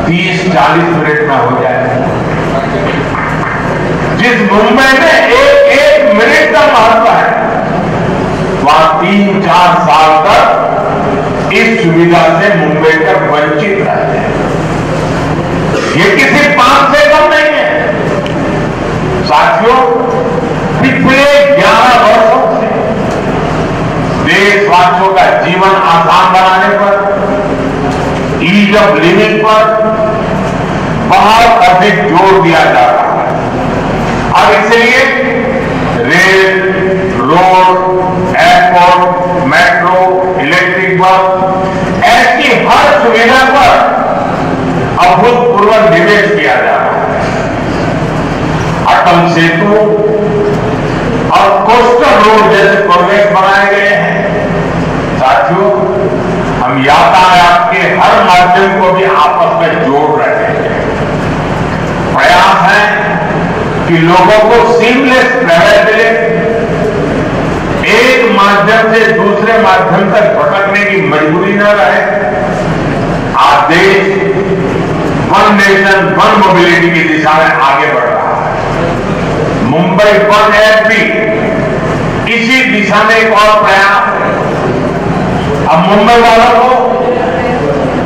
30-40 मिनट में हो जाए। जिस मुंबई में एक मिनट का महत्व है, वहां 3-4 साल तक इस सुविधा से मुंबई तक वंचित रहते हैं। ये किसी 5 से कम नहीं है। साथियों, पिछले 11 वर्षों से देशवासियों का जीवन आसान बनाने पर, ईज ऑफ लिविंग पर बहुत अधिक जोर दिया जा रहा है। और इसलिए rail, road, airport, metro, electric bus, ऐसी हर सुविधा पर अभूतपूर्व निवेश किया जा रहा है। अटल सेतु और कोस्टल रोड जैसे प्रोजेक्ट बनाए गए हैं। साथियों, हम यातायात के हर माध्यम को भी आपस में जोड़ रहे हैं। प्रयास है कि लोगों को सीमलेस ट्रैवल मिले, एक माध्यम से दूसरे माध्यम तक भटकने की मजबूरी न रहे। आज देश वन नेशन वन मोबिलिटी की दिशा में आगे बढ़ रहा है। मुंबई वन ऐप भी इसी दिशा में एक और प्रयास है। अब मुंबई वालों को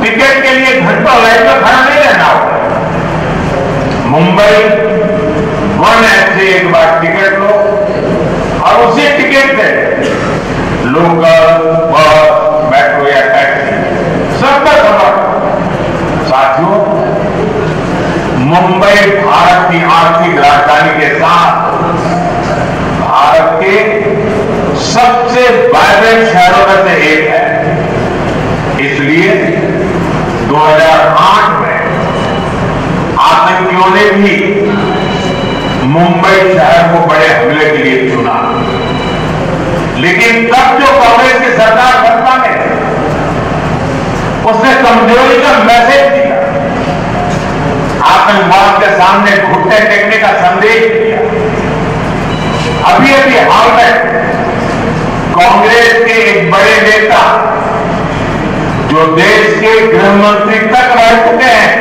टिकट के लिए घंटों लाइन में खड़ा नहीं रहना होगा। मुंबई वन ऐप से एक बार टिकट लो और उसी टिकट से लोकल, बस, मेट्रो या टैक्सी सबका सफर। साथियों, मुंबई भारत की आर्थिक राजधानी के साथ भारत के सबसे वाइब्रेंट शहरों में से एक है। इसलिए 2008 में आतंकियों ने भी मुंबई शहर को बड़े हमले के लिए चुना, लेकिन तब जो कांग्रेस की सरकार सत्ता में उसने कमजोरी का मैसेज दिया, आतंकवाद के सामने घुटने टेकने का संदेश दिया। अभी हाल में कांग्रेस के एक बड़े नेता जो देश के गृह मंत्री तक रह चुके हैं,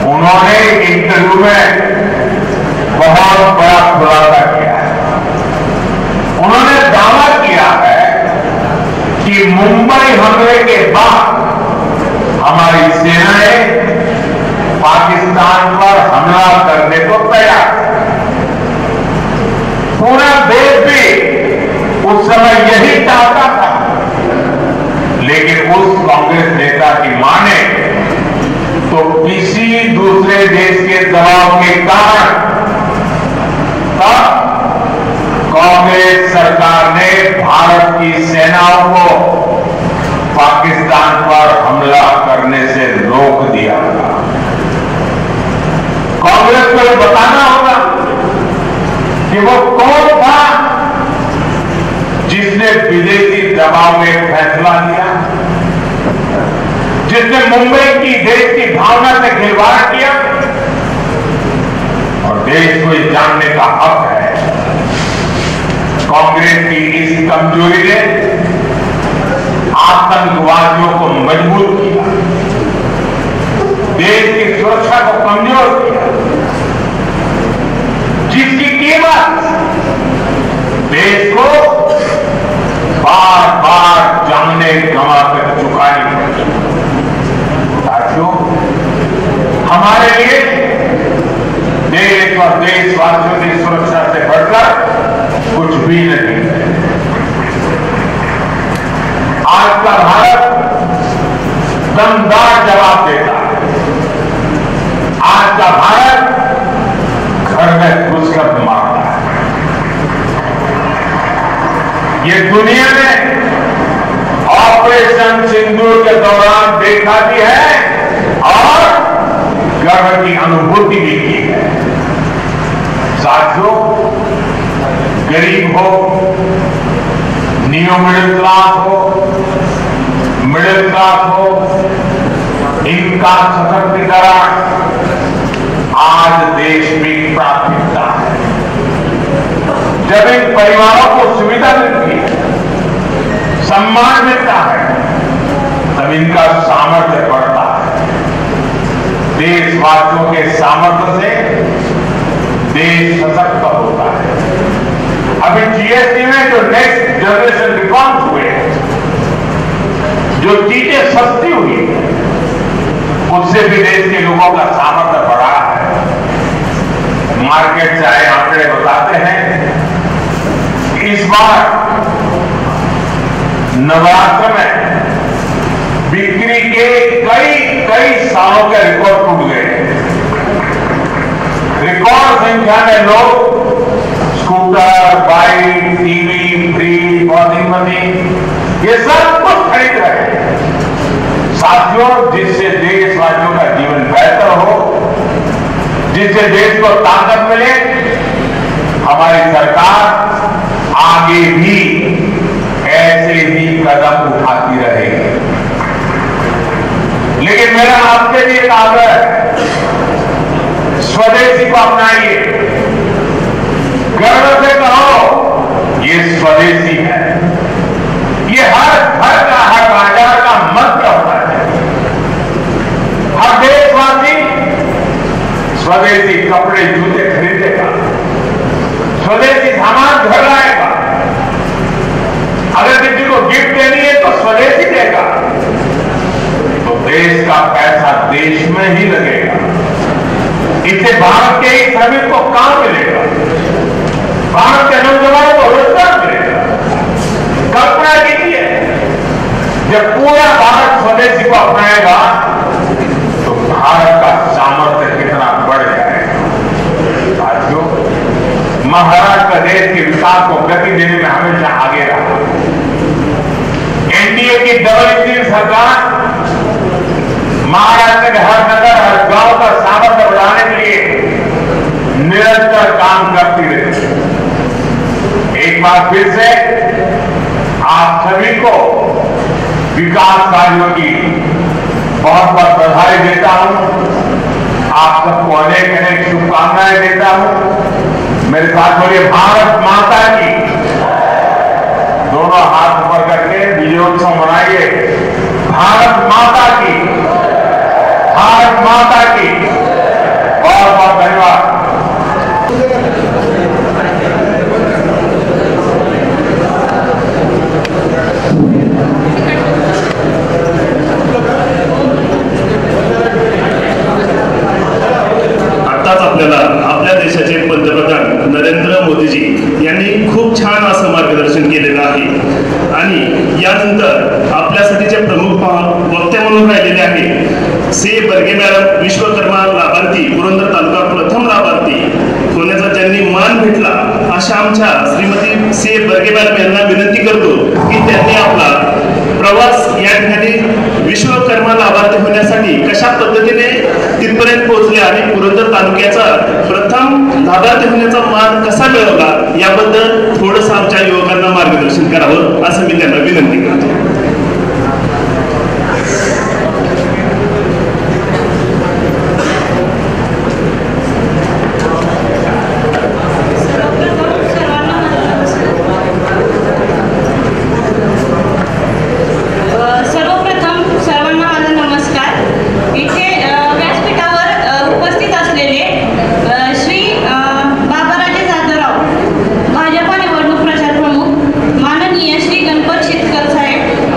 उन्होंने इंटरव्यू में बहुत बड़ा खुलासा किया है। उन्होंने दावा किया है कि मुंबई हमले के बाद हमारी सेनाएं पाकिस्तान पर हमला करने को तैयार है। पूरा देश भी उस समय यही चाहता था, लेकिन उस कांग्रेस नेता की माने तो किसी दूसरे देश के दबाव के कारण तब कांग्रेस सरकार ने भारत की सेनाओं को पाकिस्तान पर हमला करने से रोक दिया था। कांग्रेस को यह बताना होगा कि वो कौन था जिसने विदेशी दबाव में फैसला लिया, जिसने मुंबई की देश की भावना से खिलवाड़ किया। और देश को ये जानने का हक है कांग्रेस की इस कमजोरी ने आतंकवादियों को मजबूत किया, देश की सुरक्षा को कमजोर किया, जिसकी कीमत देश को बार बार जाने गंवा कर चुकानी पड़ी। साथियों, हमारे लिए देश और देशवासियों की सुरक्षा से बढ़कर कुछ भी नहीं है। आज का भारत दमदार जवाब देता है। आज का भारत घर में घुसकर मारता है। ये दुनिया ने ऑपरेशन सिंदूर के दौरान देखा भी है और गर्व की अनुभूति भी की है। साथियों, गरीब हो, नियो मिडिल क्लास हो, मिडिल क्लास हो, इनका सशक्तिकरण आज देश की प्राथमिकता है। जब इन परिवारों को सुविधा मिलती है, सम्मान मिलता है, तब इनका सामर्थ्य बढ़ता है। देशवासियों के सामर्थ्य से देश सशक्त होता है। अभी जीएसटी में जो नेक्स्ट जनरेशन रिफॉर्म्स हुए, जो चीजें सस्ती हुई, उससे भी देश के लोगों का सामर्थ्य बढ़ा है। मार्केट से आए आंकड़े बताते हैं कि इस बार नवरात्र में बिक्री के कई सालों के रिकॉर्ड टूट गए। रिकॉर्ड संख्या में लोग scooter, bike, TV, fridge, washing machine ये सब कुछ खरीद रहे हैं। साथियों, जिससे देशवासियों का जीवन बेहतर हो, जिससे देश को ताकत मिले, हमारी सरकार आगे भी ऐसे ही कदम उठाती रहेगी। लेकिन मेरा आपसे भी एक आग्रह है, स्वदेशी को अपनाइए। गर्व से कहो ये स्वदेशी है। ये हर घर का, हर बाजार का मंत्र होता है। हर देशवासी स्वदेशी कपड़े, जूते खरीदेगा, स्वदेशी सामान घर लाएगा। अगर किसी को गिफ्ट देनी है तो स्वदेशी देगा, तो देश का पैसा देश में ही लगेगा। इससे भारत के ही श्रमिक को काम मिलेगा, भारत के नौजवानों को रोजगार मिलेगा। कल्पना कीजिए, जब पूरा भारत स्वदेशी को अपनाएगा तो भारत का सामर्थ्य कितना बढ़ जाएगा। साथियों, महाराष्ट्र प्रदेश के विकास को गति देने में हमेशा आगे रहा। एनडीए की डबल इंजन सरकार महाराष्ट्र के हर नगर, हर गांव का सामर्थ्य बढ़ाने के लिए निरंतर काम करती रही। एक बार फिर से आप सभी को विकास कार्यों की बहुत बहुत बधाई देता हूं। आप सबको अनेक अनेक शुभकामनाएं देता हूं। मेरे साथ बोलिए भारत माता की। उत्सव मनाइए। भारत माता की, भारत माता की। बहुत बहुत धन्यवाद। आताच आपल्याला आपल्या देशाचे पंतप्रधान नरेंद्र मोदीजी यांनी खूप छान असं मार्गदर्शन केलेलं आहे आणि यानंतर आपल्यासाठी जे प्रमुख वक्ते म्हणून राहिलेले आहे सी बर्गे मॅडम, विश्वकर्मा लाभार्थी, पुरंदर तालुका प्रथम लाभार्थी होण्याचा ज्यांनी मान भेटला अशा आमच्या श्रीमती सी बर्गे मॅडम यांना विनंती करतो की त्यांनी आपला प्रवास या ठिकाणी विश्वकर्मा लाभार्थी होण्यासाठी कशा पद्धतीने तिथपर्यंत पोहोचले आणि पुरंदर तालुक्याचा प्रथम लाभार्थी होण्याचा मान कसा मिळवला याबद्दल थोडंसं आमच्या युवकांना मार्गदर्शन करावं असं मी त्यांना विनंती करतो. भाजपा निवडणूक प्रचार प्रमुख माननीय श्री गणपत शेतकर साहेब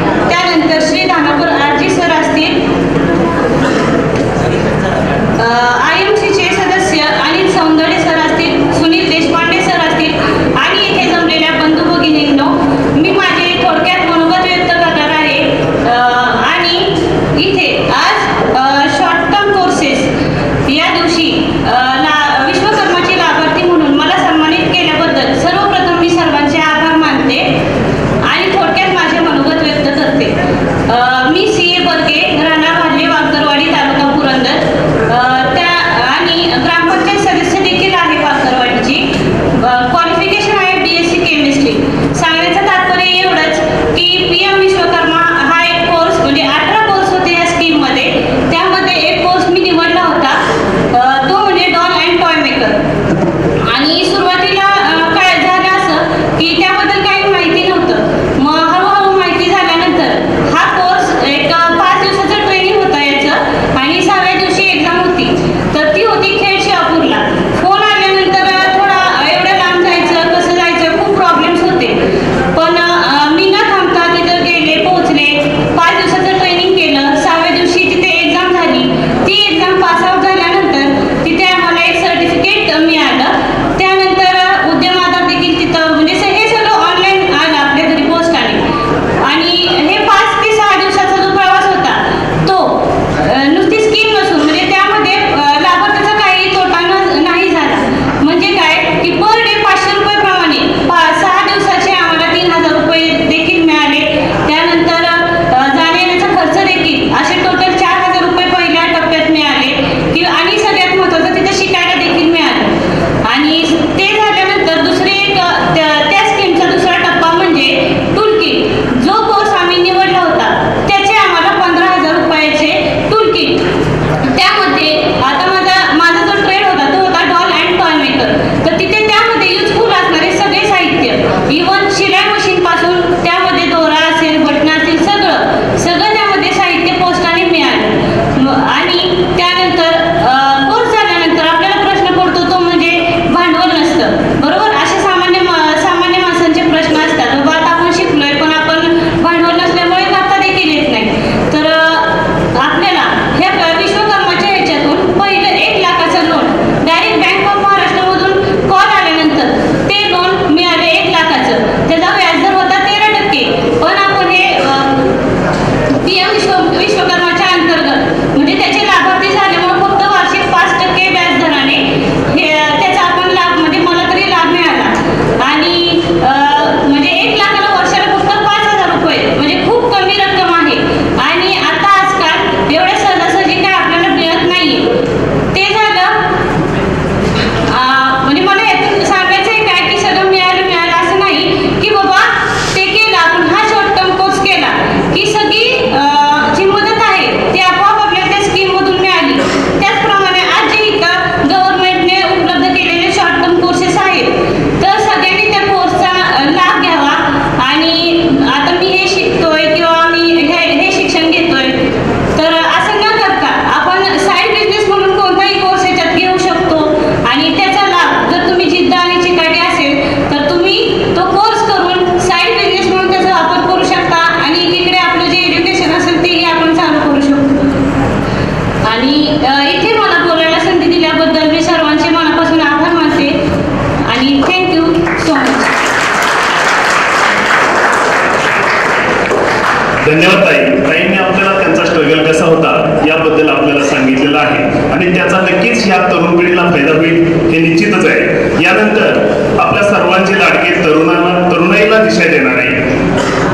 धन्यवाद ताईंनी आपल्याला त्यांचा स्ट्रगल कसा होता याबद्दल आपल्याला सांगितलेलं आहे आणि त्याचा नक्कीच या तरुण पिढीला फायदा होईल हे निश्चितच आहे. यानंतर आपल्या सर्वांचे लाडके तरुणाईला दिशा देणारे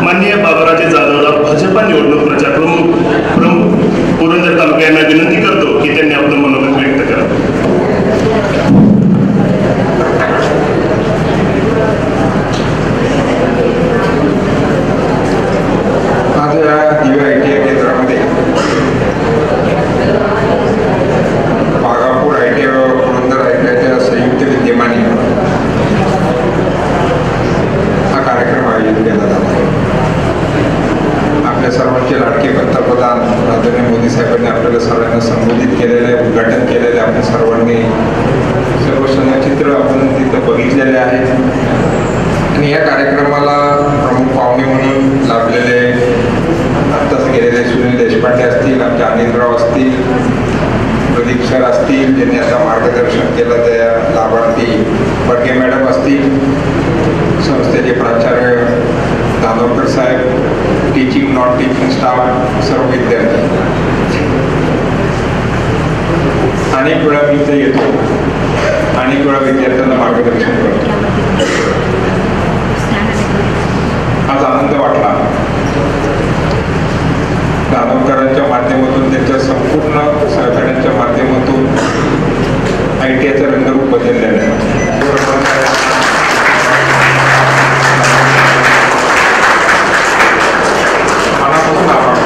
माननीय बाबाराजे जाधवला भाजपा निवडणूक प्रचार प्रमुख पुरंदर तालुका यांना विनंती करतो की त्यांनी आपलं मनोगत व्यक्त करावं. दिवे ITI केंद्रामध्ये बागापूर ITI व पुरंदर ITIच्या संयुक्त विद्यमाने हा कार्यक्रम आयोजित केला जातो. आपल्या सर्वांचे लाडके पंतप्रधान आदरणीय मोदी साहेबांनी आपल्याला सर्वांना संबोधित केलेले आहे, उद्घाटन केलेले आपण सर्वांनी सर्व चित्र आपण तिथं बघितलेले आहेत. आणि या कार्यक्रमाला प्रमुख पाहुणे म्हणून लाभलेले आत्ताच गेलेले सुनील देशपांडे असतील, आमचे अनिलराव असतील, प्रदीप सर असतील ज्यांनी आता मार्गदर्शन केलं, त्या लाभार्थी बडगे मॅडम असतील, संस्थेचे प्राचार्य दानोरकर साहेब, टीचिंग नॉन टीचिंग स्टाफ, सर्व विद्यार्थी. अनेक वेळा मी इथे येतो, अनेक वेळा विद्यार्थ्यांना मार्गदर्शन करतो. आज आनंद वाटला. दानोरकरांच्या माध्यमातून, त्यांच्या संपूर्ण सहकार्यांच्या माध्यमातून ITIचं रंगरूप बदललेलं आहे. मनापासून आभार.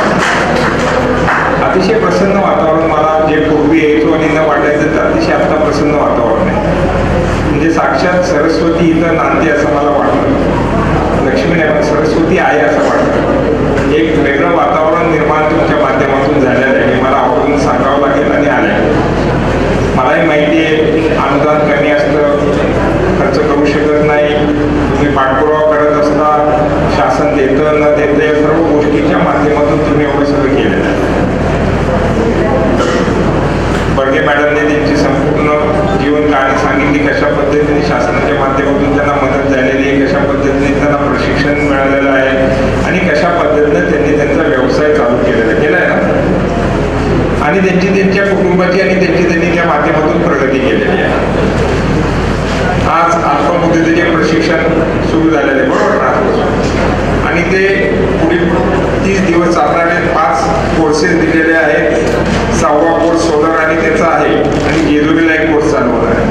अतिशय प्रसन्न वातावरण. मला जे पूर्वी यायचो आणि न वाटायचं तर अतिशय आता प्रसन्न वातावरण आहे. म्हणजे साक्षात सरस्वती इथं नांदते असं मला वाटलं. लक्ष्मी नाही, सरस्वती आहे असं वाटतं. एक वेगळं वातावरण निर्माण तुमच्या माध्यमातून झालेलं आहे हे मला आवडून सांगावं लागेल आणि आलंय. मलाही माहिती आहे अनुदान कमी असतं, खर्च करू शकत नाही, तुम्ही पाठपुरावा करत असता, शासन देतं न देतं या सर्व गोष्टीच्या माध्यमातून तुम्ही एवढं सगळं केलेलं आहे. बडगे मॅडमने त्यांची संपूर्ण जीवन कहाणी सांगितली, कशा पद्धतीने शासनाच्या माध्यमातून त्यांना मदत झालेली आहे, कशा पद्धतीने त्यांना प्रशिक्षण मिळालेलं आहे आणि कशा पद्धतीने त्यांनी त्यांचा व्यवसाय चालू केलेला आहे ना, आणि त्यांच्या कुटुंबाची आणि त्यांनी त्या माध्यमातून प्रगती केलेली आहे. आज अल्पमुदतीचे प्रशिक्षण सुरू झालेले बरोबर आजपासून, आणि ते पुढील 30 दिवस चालणारे 5 कोर्सेस दिलेले आहेत. 6वा कोर्स सोलर आणि त्याचा आहे, आणि जेजुरीला एक कोर्स चालू होणार आहे.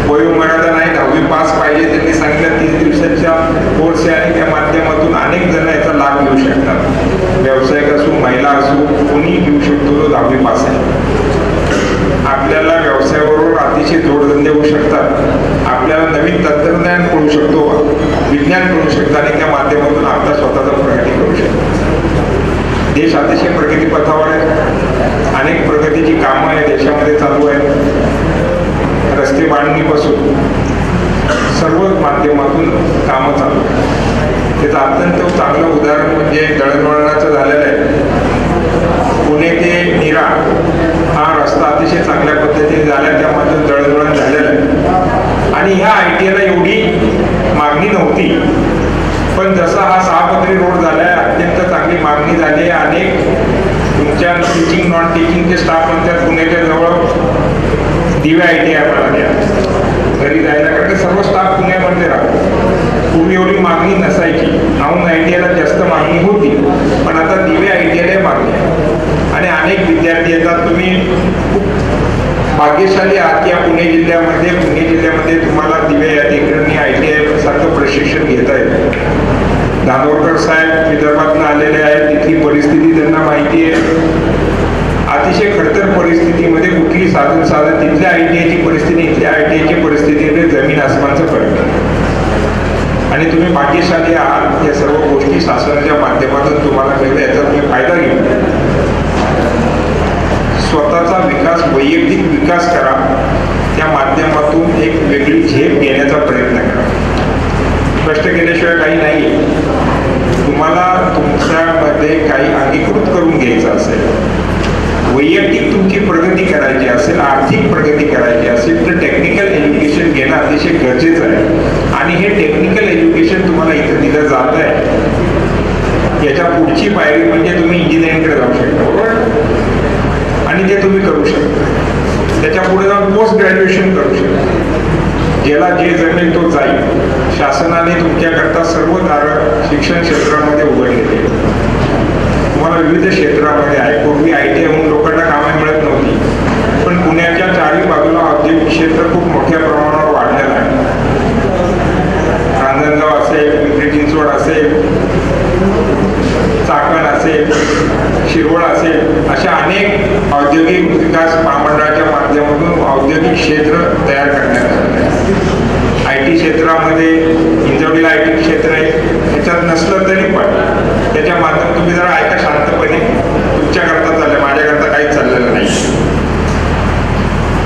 वयोमर्यादा नाही, 10वी पास पाहिजे त्यांनी सांगितलं. 30 दिवसाच्या कोर्स आहे आणि त्या माध्यमातून अनेक जण याचा लाभ घेऊ शकतात. व्यावसायिक असू, महिला असू, कोणी घेऊ शकतो जो 10वी पास आहे. आपल्याला व्यवसायाबरोबर अतिशय जोडधंदे होऊ शकतात. आपल्याला नवीन तंत्रज्ञान कळू शकतो, विज्ञान कळू शकतं आणि त्या माध्यमातून आपला स्वतःचा प्रगती करू शकतो. देश अतिशय प्रगतीपथावर आहे. अनेक प्रगतीची कामं या देशामध्ये चालू आहेत. रस्ते बांधणीपासून सर्व माध्यमातून कामं चालू आहेत. त्याचं अत्यंत चांगलं उदाहरण म्हणजे दळणवळणाचं झालेलं आहे. पुणे ते नीरा हा रस्ता अतिशय चांगल्या पद्धतीने झाला, त्यामधून दळणवळण झालेलं आहे. आणि ह्या ITIला एवढी मागणी नव्हती, पण जसा हा 6 रोड झाला आहे, अत्यंत चांगली मागणी झाली. अनेक तुमच्या टीचिंग नॉन टीचिंगचे स्टाफ म्हणतात पुण्याच्या जवळ दिवे ITI आपल्याला द्या घरी जायला, कारण सर्व स्टाफ पुण्यामध्ये राहतो. पूर्वी एवढी मागणी नसायची, नाहून ITIला जास्त मागणी होती, पण आता दिवे ITIला मागणी आहे आणि अनेक विद्यार्थी येतात. तुम्ही खूप भाग्यशाली आहात या पुणे जिल्ह्यामध्ये तुम्हाला दिवे या ठिकाणी ITI सारखं प्रशिक्षण घेता येतं. दानोरकर साहेब विदर्भातून आलेले आहेत, तिथली परिस्थिती त्यांना माहिती आहे. अतिशय खडतर परिस्थितीमध्ये कुठली साधन तिथल्या ITIची परिस्थिती, इथल्या ITIची परिस्थितीमध्ये जमीन आसमानचं फरक आहे. आणि तुम्ही भाग्यशाली आहात. या सर्व गोष्टी शासनाच्या माध्यमातून तुम्हाला मिळतं, याचा तुम्ही फायदा घेऊ. स्वतःचा विकास, वैयक्तिक विकास करा, त्या माध्यमातून एक वेगळी झेप घेण्याचा प्रयत्न करा. कष्ट केल्याशिवाय काही नाही. तुम्हाला तुमच्यामध्ये काही अंगीकृत करून घ्यायचं असेल, वैयक्तिक तुमची प्रगती करायची असेल, आर्थिक प्रगती करायची असेल, तर टेक्निकल एज्युकेशन घेणं अतिशय गरजेचं आहे. आणि हे टेक्निकल एज्युकेशन तुम्हाला इथं दिलं जात आहे. याच्या त्याच्या पुढची पायरी म्हणजे तुम्ही इंजिनिअरिंगकडे जाऊ शकता, बरोबर, आणि ते तुम्ही करू शकता. त्याच्या पुढे जाऊन पोस्ट ग्रॅज्युएशन करू शकता. ज्याला जे जमेल तो जाईल. शासनाने तुमच्याकरता सर्व दारं शिक्षण क्षेत्रामध्ये उघडलेली आहे. तुम्हाला विविध क्षेत्रामध्ये आहे. पूर्वी ITI म्हणून लोकांना कामे मिळत नव्हती, पण पुण्याच्या चारही बाजूला औद्योगिक क्षेत्र खूप मोठ्या प्रमाणावर वाढलेलं आहे. रांजणगाव असेल, पिंपरी चिंचवड असेल, चाकण असेल, शिरवळ असेल, अशा अनेक औद्योगिक विकास महामंडळाच्या माध्यमातून औद्योगिक क्षेत्र तयार करण्यात आले आहे. IT क्षेत्रामध्ये हिंजवडीला IT क्षेत्र आहे. ह्याच्यात नसलं तरी पण त्याच्या माध्यमातून तुम्ही जरा ऐका शांतपणे. तुमच्याकरता चाललंय, माझ्याकरता काहीच चाललेलं नाही.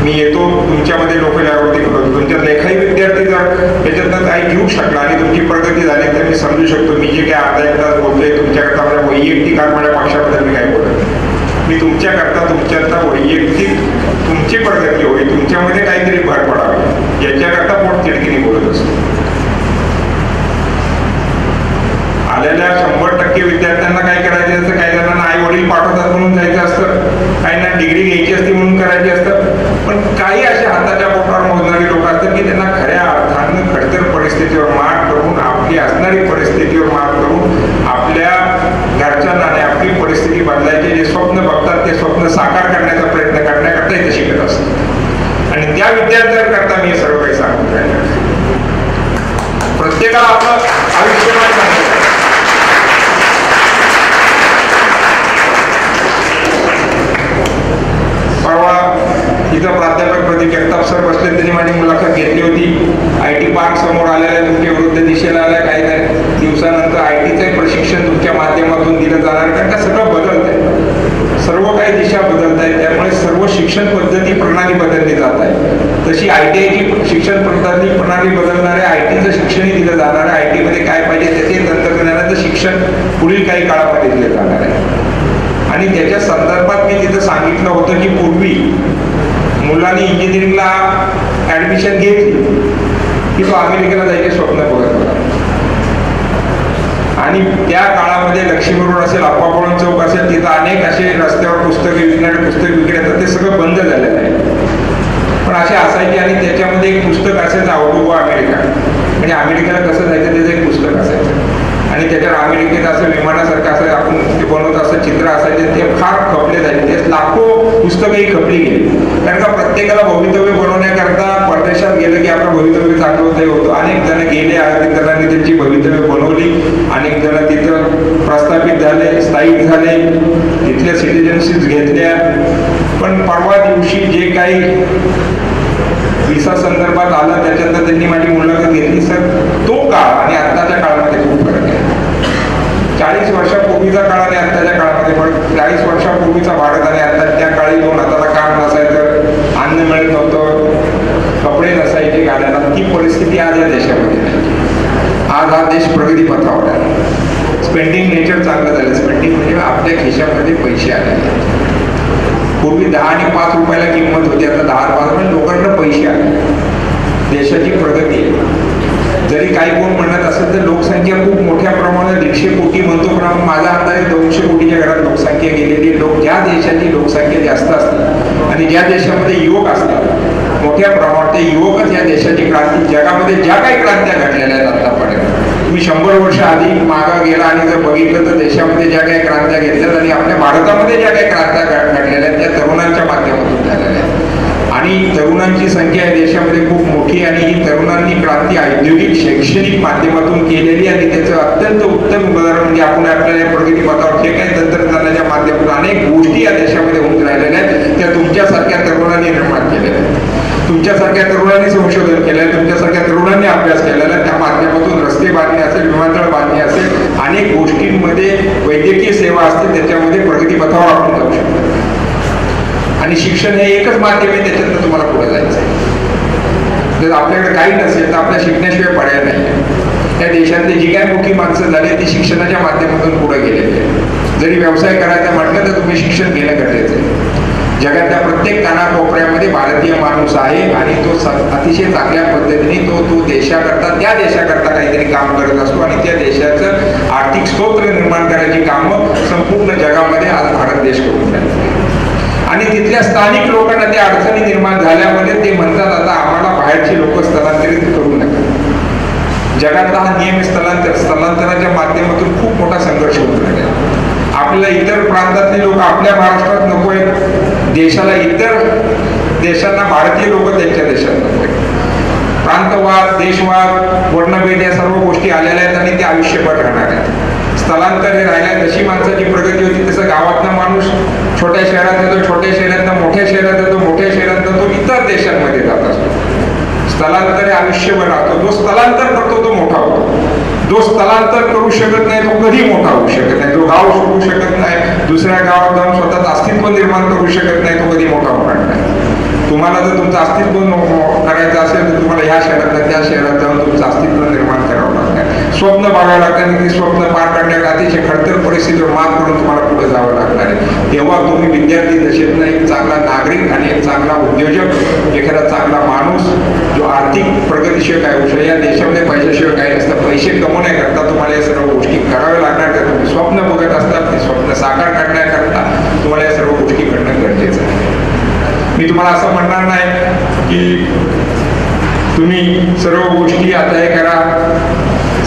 मी येतो, तुमच्यामध्ये लोक जागृती करतो. तुमच्या लेखाही विद्यार्थी जर त्याच्यातनं काही घेऊ शकला आणि तुमची प्रगती झाली तर मी समजू शकतो. मी जे काही अर्धा एक तास बोलतोय तुमच्याकरता आपल्या वैयक्तिक माझ्या पक्षाबद्दल मी काय बोलतो. मी तुमच्याकरता तुमच्याकरता वैयक्तिक तुमची प्रगती होईल, तुमच्यामध्ये काहीतरी भर पडावी याच्याकरता पोट तिडकीने बोलत असतो. आलेल्या 100% विद्यार्थ्यांना काय करायचं असतं, काही जणांना आई वडील पाठवतात म्हणून जायचं असतं, काहींना डिग्री घ्यायची असते म्हणून करायची असतं. पण काही अशा हाताच्या पोटावर मोजणारी लोक असतात की त्यांना खऱ्या अर्थानं खडतर परिस्थितीवर मात करून, आपली असणारी परिस्थितीवर मात करून आपल्या घरच्यांना आणि आपली परिस्थिती बदलायची जे स्वप्न बघतात ते स्वप्न साकार करण्याचा प्रयत्न करण्याकरता इथे शिकत असतात. आणि त्या विद्यार्थ्यांकरता मी सर्व काही सांगत राहिलो. प्रत्येकाला आपलं आयुष्यमान सांगितलं. परवा इथं प्राध्यापक प्रदीप जगताप सर बसले, त्यांनी माझी मुलाखत घेतली होती. IT पार्क समोर आलेल्या तुमच्या विरुद्ध दिशेला आल्या. काही नाही दिवसानंतर ITचं प्रशिक्षण तुमच्या माध्यमातून दिलं जाणार, कारण का सगळं बदलत आहे, सर्व काही दिशा बदलत आहे. त्यामुळे सर्व शिक्षण पद्धती प्रणाली बदलली जात आहे. तशी ITIची शिक्षण पद्धती प्रणाली बदलणार आहे. ITचं शिक्षणही दिलं जाणार आहे. IT मध्ये काय पाहिजे त्याचे तंत्रज्ञानाचं शिक्षण पुढील काही काळामध्ये दिलं जाणार आहे. आणि त्याच्या संदर्भात मी तिथं सांगितलं होतं की पूर्वी मुलांनी इंजिनिअरिंगला ऍडमिशन घेतली की तो अमेरिकेला जायचे स्वप्न बघत होता. आणि त्या काळामध्ये लक्ष्मी रोड असेल, अप्पापळण चौक असेल, तिथं अनेक असे रस्त्यावर पुस्तके विकणारे पुस्तक विक्रेतात, ते सगळं बंद झालेलं आहे. पण असे असायचे आणि त्याच्यामध्ये एक पुस्तक असायचं, आउट ऑफ अमेरिका. म्हणजे अमेरिकेला कसं जायचं त्याचं एक पुस्तक असायचं. आणि त्याच्यावर अमेरिकेत असं विमानासारखं असं आपण ते बनवत असं चित्र असायचे, ते फार खपले जायचे. ते लाखो पुस्तकही खपली गेली. कारण का प्रत्येकाला भवितव्य बनवण्याकरता परदेशात गेलं की आपलं भवितव्य चांगलं होतं. अनेक जण गेले, अनेक जणांनी त्यांची भवितव्य बनवली, अनेक जण तिथं प्रस्थापित झाले, स्थायिक झाले, तिथल्या सिटिझनशिप घेतल्या. पण परवा दिवशी जे काही विसा संदर्भात आलं त्याच्यानंतर त्यांनी माझी मुलाखत घेतली. सर तो काळ आणि आत्ताच्या काळामध्ये खूप फरक आहे. 40 वर्षापूर्वीचा काळ आणि आत्ताच्या काळामध्ये फरक. 40 वर्षापूर्वीचा भारत आणि आता त्या काळी 2 हाताला काम नसायचं, अन्न मिळत नव्हतं, कपडे नसायचे घालायला. ती परिस्थिती आज या देशामध्ये नाही. आज हा देश प्रगतीपथावर आहे. स्पेंडिंग नेचर चांगलं झालं. स्पेंडिंग म्हणजे आपल्या खिशामध्ये पैसे आले. पूर्वी 10 आणि 5 रुपयाला किंमत होती, आता 10-5 रुपये लोकांना पैसे आले. देशाची प्रगती आहे. जरी काही कोण म्हणत असेल तर लोकसंख्या खूप मोठ्या प्रमाणात 150 कोटी म्हणतो, पण माझा अंदाज 200 कोटीच्या घरात लोकसंख्या गेलेली. ज्या देशाची लोकसंख्या जास्त असते आणि ज्या देशामध्ये युवक असतात मोठ्या प्रमाणात, ते युवकच या देशाची क्रांती, जगामध्ये ज्या काही क्रांत्या घडलेल्या आहेत आतापर्यंत. तुम्ही 100 वर्ष आधी मागा गेला आणि जर बघितलं तर देशामध्ये ज्या काही क्रांत्या घेतल्यात आणि आपल्या भारतामध्ये ज्या काही क्रांत्या घडलेल्या आहेत त्या तरुणांच्या माध्यमातून झालेल्या आहेत. आणि तरुणांची संख्या या देशामध्ये खूप मोठी आहे. आणि ही तरुणांनी क्रांती औद्योगिक शैक्षणिक माध्यमातून केलेली आणि त्याचं अत्यंत उत्तम उदाहरण म्हणजे आपण आपल्याला प्रगतीपथावर जे काही तंत्रज्ञानाच्या माध्यमातून अनेक गोष्टी या देशामध्ये होत राहिलेल्या आहेत त्या तुमच्यासारख्या तरुणांनी निर्माण केलेल्या आहेत. तुमच्यासारख्या तरुणांनी संशोधन केलंय, तुमच्यासारख्या तरुणांनी अभ्यास केलेला. त्या माध्यमातून रस्ते बांधणी असेल, विमानतळ बांधणी असेल, अनेक गोष्टींमध्ये वैद्यकीय सेवा असते, त्याच्यामध्ये प्रगतीपथावर आपण जाऊ शकतो. आणि शिक्षण हे एकच माध्यम आहे, त्याच्यातनं तुम्हाला पुढे जायचं आहे. जर आपल्याकडे काही नसेल तर आपल्या शिकण्याशिवाय पर्याय नाही. त्या देशातली जी काही मोठी माणसं झाली ती शिक्षणाच्या माध्यमातून पुढे गेलेली आहे. जरी व्यवसाय करायचा म्हटलं तर तुम्ही शिक्षण घेणं गरजेचं आहे. जगातल्या प्रत्येक कानाकोपऱ्यामध्ये भारतीय माणूस आहे आणि तो अतिशय चांगल्या पद्धतीने तो देशाकरता त्या देशाकरता काहीतरी काम करत असतो आणि त्या देशाचं आर्थिक आर्थिक स्तोत्र निर्माण करायची कामं संपूर्ण जगामध्ये आज भारत देश करून राहिला. आणि तिथल्या स्थानिक लोकांना त्या अडचणी निर्माण झाल्यामध्ये ते म्हणतात आता आम्हाला बाहेरची लोक स्थलांतरित करू नका. जगातला हा नियम स्थलांतराच्या माध्यमातून खूप मोठा संघर्ष होत राहिला. आपल्या इतर प्रांतातले लोक आपल्या महाराष्ट्रात नको आहेत, देशाला इतर देशांना भारतीय लोक त्यांच्या देशात नको आहेत. प्रांतवाद, देशवाद, वर्णभेद या सर्व गोष्टी आलेल्या आहेत आणि त्या आयुष्यभर राहणार आहेत. स्थलांतर हे राहिल्या, जशी माणसाची प्रगती होती तसं गावातला माणूस छोट्या शहरात येतो, छोट्या शहरातनं मोठ्या शहरात येतो, मोठ्या शहरातनं तो इतर देशांमध्ये जात असतो. स्थलांतर हे आयुष्यभर राहतो. जो स्थलांतर करतो तो मोठा होतो. जो स्थलांतर करू शकत नाही तो कधी मोठा होऊ शकत नाही. जो गाव सोडू शकत नाही, दुसऱ्या गावात जाऊन स्वतःच अस्तित्व निर्माण करू शकत नाही, तो कधी मोठा होणार नाही. तुम्हाला जर तुमचं अस्तित्व करायचं असेल तर तुम्हाला ह्या शहरात त्या शहरात जाऊन तुमचं अस्तित्व निर्माण करावं लागतं. स्वप्न बघावं लागतं आणि ती स्वप्न पार करण्यात अतिशय खडतर परिस्थितीवर मात करून तुम्हाला पुढे जावं लागणार आहे. तेव्हा तुम्ही विद्यार्थी दशेतनं एक चांगला नागरिक आणि एक चांगला उद्योजक, एखादा चांगला माणूस जो आर्थिक प्रगतीशिवाय काय होऊ शकतो. या देशामध्ये पैशाशिवाय काही नसतं. पैसे कमवण्याकरता तुम्हाला या सर्व गोष्टी कराव्या लागणार. तर तुम्ही स्वप्न बघत असतात, ते स्वप्न साकार करण्याकरता तुम्हाला या सर्व गोष्टी करणं गरजेचं आहे. मी तुम्हाला असं म्हणणार नाही की तुम्ही सर्व गोष्टी आता हे करा,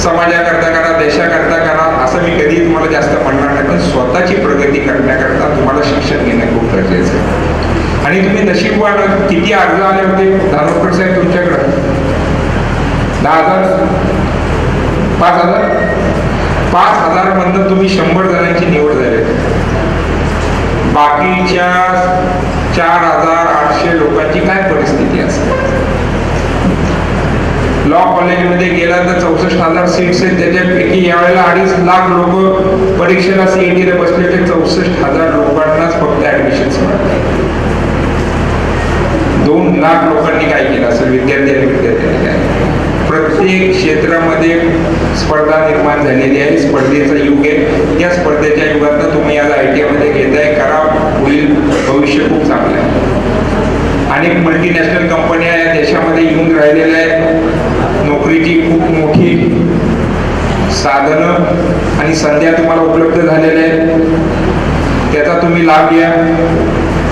समाजाकरता करा, देशाकरता करा, असं मी कधी तुम्हाला जास्त म्हणणार नाही. पण स्वतःची प्रगती करण्याकरता तुम्हाला शिक्षण घेणं खूप गरजेचं आहे. आणि तुम्ही नशीबवान, किती अर्ज आले होते धानोरकर साहेब तुमच्याकडे? 10,000, 5,000? 5,000 मधनं तुम्ही 100 जणांची निवड झाली. बाकीच्या 4,800 लोकांची काय परिस्थिती असते? लॉ कॉलेजमध्ये गेला तर 64,000 सीट्स आहेत. त्याच्यापैकी यावेळेला 2.5 लाख लोक परीक्षेला सीईटीला बसले, ते 64,000 लोकांनाच फक्त ऍडमिशन्स मिळाले. 2 लाख लोकांनी काय केलं असेल? विद्यार्थ्यांनी काय? प्रत्येक क्षेत्रामध्ये स्पर्धा निर्माण झालेली आहे. स्पर्धेचं युग आहे. या स्पर्धेच्या युगात तुम्ही आज ITI मध्ये घेताय, करा. पुढील भविष्य खूप चांगलं आहे. अनेक मल्टीनॅशनल कंपन्या या देशामध्ये येऊन राहिलेल्या आहेत. नोकरीची खूप मोठी साधनं आणि संध्या तुम्हाला उपलब्ध झालेल्या आहेत. त्याचा तुम्ही लाभ घ्या.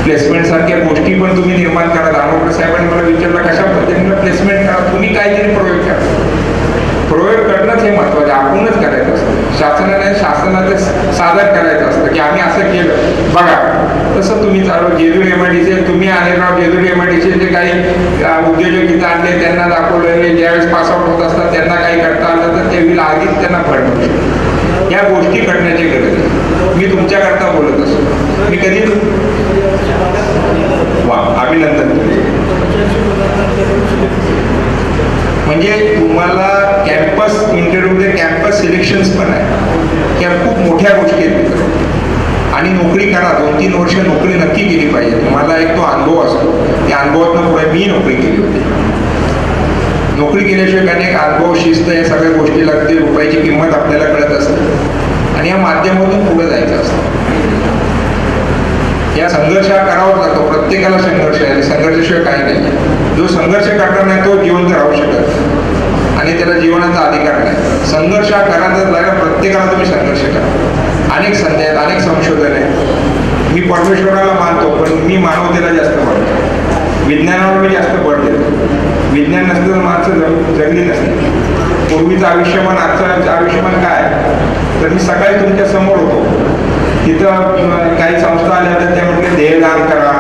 प्लेसमेंट सारख्या गोष्टी पण तुम्ही निर्माण करा. धानोरकर साहेबांनी मला विचारलं कशा पद्धतीने प्लेसमेंट करा. तुम्ही काहीतरी प्रयोग करा. प्रयोग करणंच हे महत्वाचं. आपणच करायचं असतं. शासनाचं सादर करायचं असतं की आम्ही असं केलं बघा. तसं तुम्ही चालू जेजुरी MIDC तुम्ही अनिलराव जेजुरी MIDC जे काही उद्योजक इथं आणले त्यांना दाखवलेले, ज्यावेळेस पासआउट होत असतात त्यांना काही करता आलं तर ते आधीच त्यांना फळ मिळू शकतो. या गोष्टी करण्याची गरज आहे. मी तुमच्याकरता बोलत असतो. मी कधी अभिनंदन. म्हणजे तुम्हाला कॅम्पस इंटरव्ह्यू, कॅम्पस सिलेक्शन्स पण आहे. त्या खूप मोठ्या गोष्टी आहेत. आणि नोकरी करा. 2-3 वर्ष नोकरी नक्की केली पाहिजे. तुम्हाला एक तो अनुभव असतो. त्या अनुभवातून पुढे मी नोकरी केली होती. नोकरी केल्याशिवाय अनेक अनुभव, शिस्त या सगळ्या गोष्टी लागतील. रुपयाची किंमत आपल्याला कळत असते आणि या माध्यमातून पुढे जायचं असतं. या संघर्ष करावाच लागतो. प्रत्येकाला संघर्ष आहे. संघर्षाशिवाय काही नाही. जो संघर्ष करणार नाही तो जिवंत राहू शकत आणि त्याला जीवनाचा अधिकार नाही. संघर्ष करायचा लागला. प्रत्येकाला तुम्ही संघर्ष करा. अनेक संधी आहेत, अनेक संशोधन आहेत. मी परमेश्वराला मानतो पण मी मानवतेला जास्त मानतो. विज्ञानावर मी जास्त भर देतो. विज्ञान नसतं तर माणसं जगली नसते. पूर्वीचं आयुष्यमान, आजचं आयुष्यमान काय? तर मी सकाळी तुमच्या समोर होतो. तिथं काही संस्था आल्या तर त्या म्हटले देहदान करा,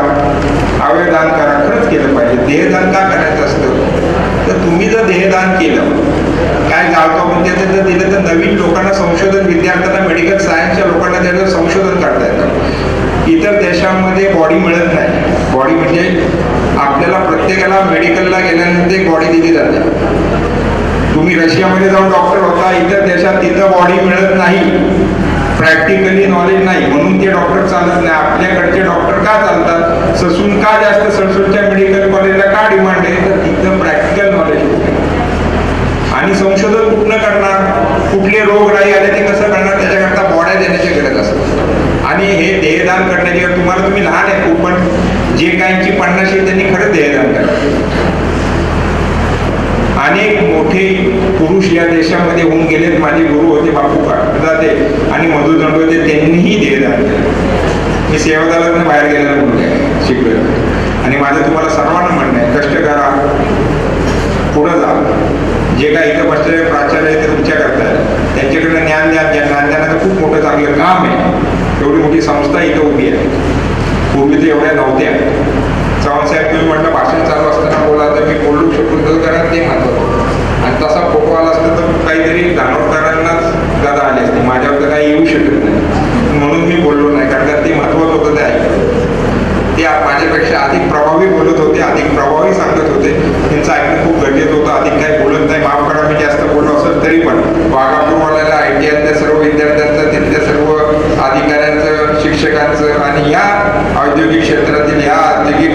अवयवदान करा. खरंच केलं पाहिजे. देहदान का करायचं असतं? तर तुम्ही जर देहदान केलं, काय गावतो म्हणजे जर दिलं तर नवीन लोकांना संशोधन, विद्यार्थ्यांना, मेडिकल सायन्सच्या लोकांना त्याचं संशोधन करता येतं. इतर देशांमध्ये बॉडी मिळत नाही. बॉडी म्हणजे आपल्याला प्रत्येकाला मेडिकलला गेल्यानंतर बॉडी दिली जाते. तुम्ही रशियामध्ये जाऊन डॉक्टर होता, इतर देशात तिथं बॉडी मिळत नाही. प्रॅक्टिकली नॉलेज नाही म्हणून ते डॉक्टर चालत नाही. आपल्याकडचे डॉक्टर का चालतात? ससून का जास्त सडसूटच्या मेडिकल कॉलेजला का डिमांड आहे? तर तिथं प्रॅक्टिकल नॉलेज होते. आणि संशोधन कुठनं करणार? कुठले रोग राही आले ते कसं करणार? त्याच्याकरता बॉड्या देण्याची गरज असते. आणि हे देहदान करण्याची, तुम्हाला तुम्ही लहान आहे खूप, पण जे काहींची 50 त्यांनी खरंच देहदान करा. अनेक मोठे पुरुष या देशामध्ये होऊन गेलेत. माझे गुरु होते बापू दत्ताते आणि मधु दंडोते त्यांनीही देहदान केलं. मी सेवादलातून बाहेर गेलेला मुलगा आहे, शिकलो. आणि माझं तुम्हाला सर्वांना म्हणणं आहे, कष्ट करा, पुढं जा. जे काही इथं बसलेले प्राचार्य आहे ते तुमच्या करताय, त्यांच्याकडनं ज्ञान द्या. ज्ञानाचं खूप मोठं चांगलं काम आहे. एवढी मोठी संस्था इथं उभी आहे. पूर्वी तर एवढ्या नव्हत्या. चव्हाण साहेब तुम्ही म्हटलं भाषण चालू असताना बोला, तर मी बोलू शकून तर कारण ते महत्त्वाचं. आणि तसा फोटो आला असता तर काहीतरी दानवकरांनाच दादा आले असते, माझ्यावर तर काही येऊ शकत नाही. म्हणून मी बोललो नाही, कारण ते महत्त्वाचं होतं. ते ऐकलं, ते माझ्यापेक्षा अधिक प्रभावी बोलत होते, अधिक प्रभावी सांगत होते. त्यांचं ऐकणं खूप गरजेचं होतं. अधिक काही बोलत नाही, माफ करा मी जास्त बोललो असेल तरी पण. वाघापूरवाल्याला ITIतल्या सर्व विद्यार्थ्यांचं, तिथल्या सर्व अधिकाऱ्यांचं, शिक्षकांचं आणि या औद्योगिक क्षेत्रातील या औद्योगिक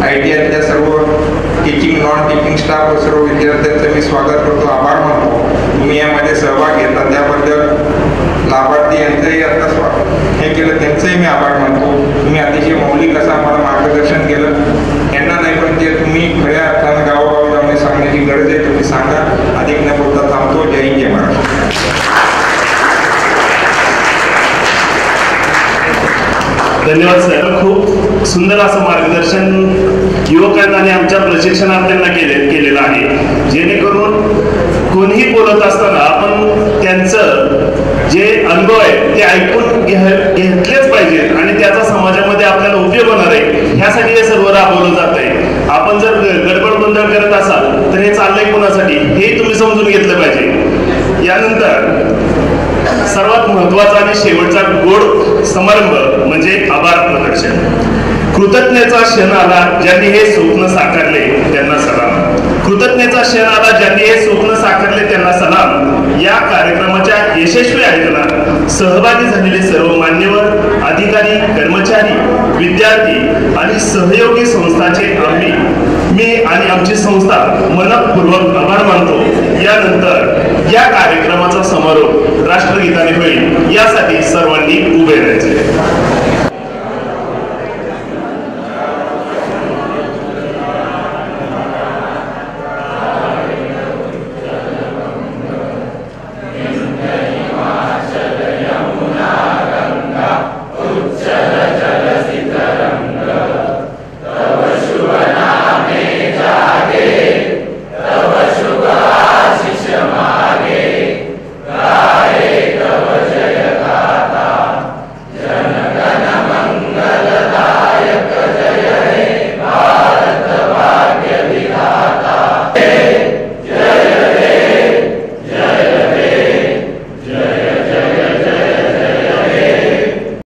ITIतल्या सर्व टीचिंग नॉन टीचिंग स्टाफ सर्व विद्यार्थ्यांचं मी स्वागत करतो, आभार मानतो. तुम्ही यामध्ये सहभाग घेता त्याबद्दल लाभार्थी यांचंही आता हे केलं, त्यांचंही मी आभार मानतो. तुम्ही अतिशय मौलिक असं आम्हाला मार्गदर्शन केलं. यांना नाही पण ते तुम्ही खऱ्या अर्थानं गावोगावी जाऊन सांगण्याची गरज आहे, तुम्ही सांगा. अधिक न बोलता थांबतो. जय हिंद, जय महाराष्ट्र. धन्यवाद सर. खूप सुंदर असं मार्गदर्शन युवकांना आणि आमच्या प्रशिक्षणार्थ्यांना केलेलं आहे, जेणेकरून कोणीही बोलत असताना आपण त्यांचं जे अनुभव आहे ते ऐकून घेतलेच पाहिजेत आणि त्याचा समाजामध्ये आपल्याला उपयोग होणार आहे, ह्यासाठी हे सर्व राबवलं जात आहे. आपण जर गडबड गोंधळ करत असाल तर हे चाललंय कोणासाठी हे तुम्ही समजून घेतलं पाहिजे. यानंतर सर्वात महत्वाचा आणि शेवटचा गोड समारंभ म्हणजे आभार प्रदर्शन. कृतज्ञतेचा क्षण आला ज्यांनी हे स्वप्न साकारले त्यांना सलाम. कृतज्ञतेचा क्षण आला ज्यांनी हे स्वप्न साकारले त्यांना सलाम. या कार्यक्रमाच्या यशस्वी आयोजनात सहभागी झालेले सर्व मान्यवर, अधिकारी, कर्मचारी, विद्यार्थी आणि सहयोगी संस्थांचे मी आणि आमची संस्था मनपूर्वक आभार मानतो. यानंतर या कार्यक्रमाचा समारोप राष्ट्रगीताने होईल, यासाठी सर्वांनी उभे राहायचे.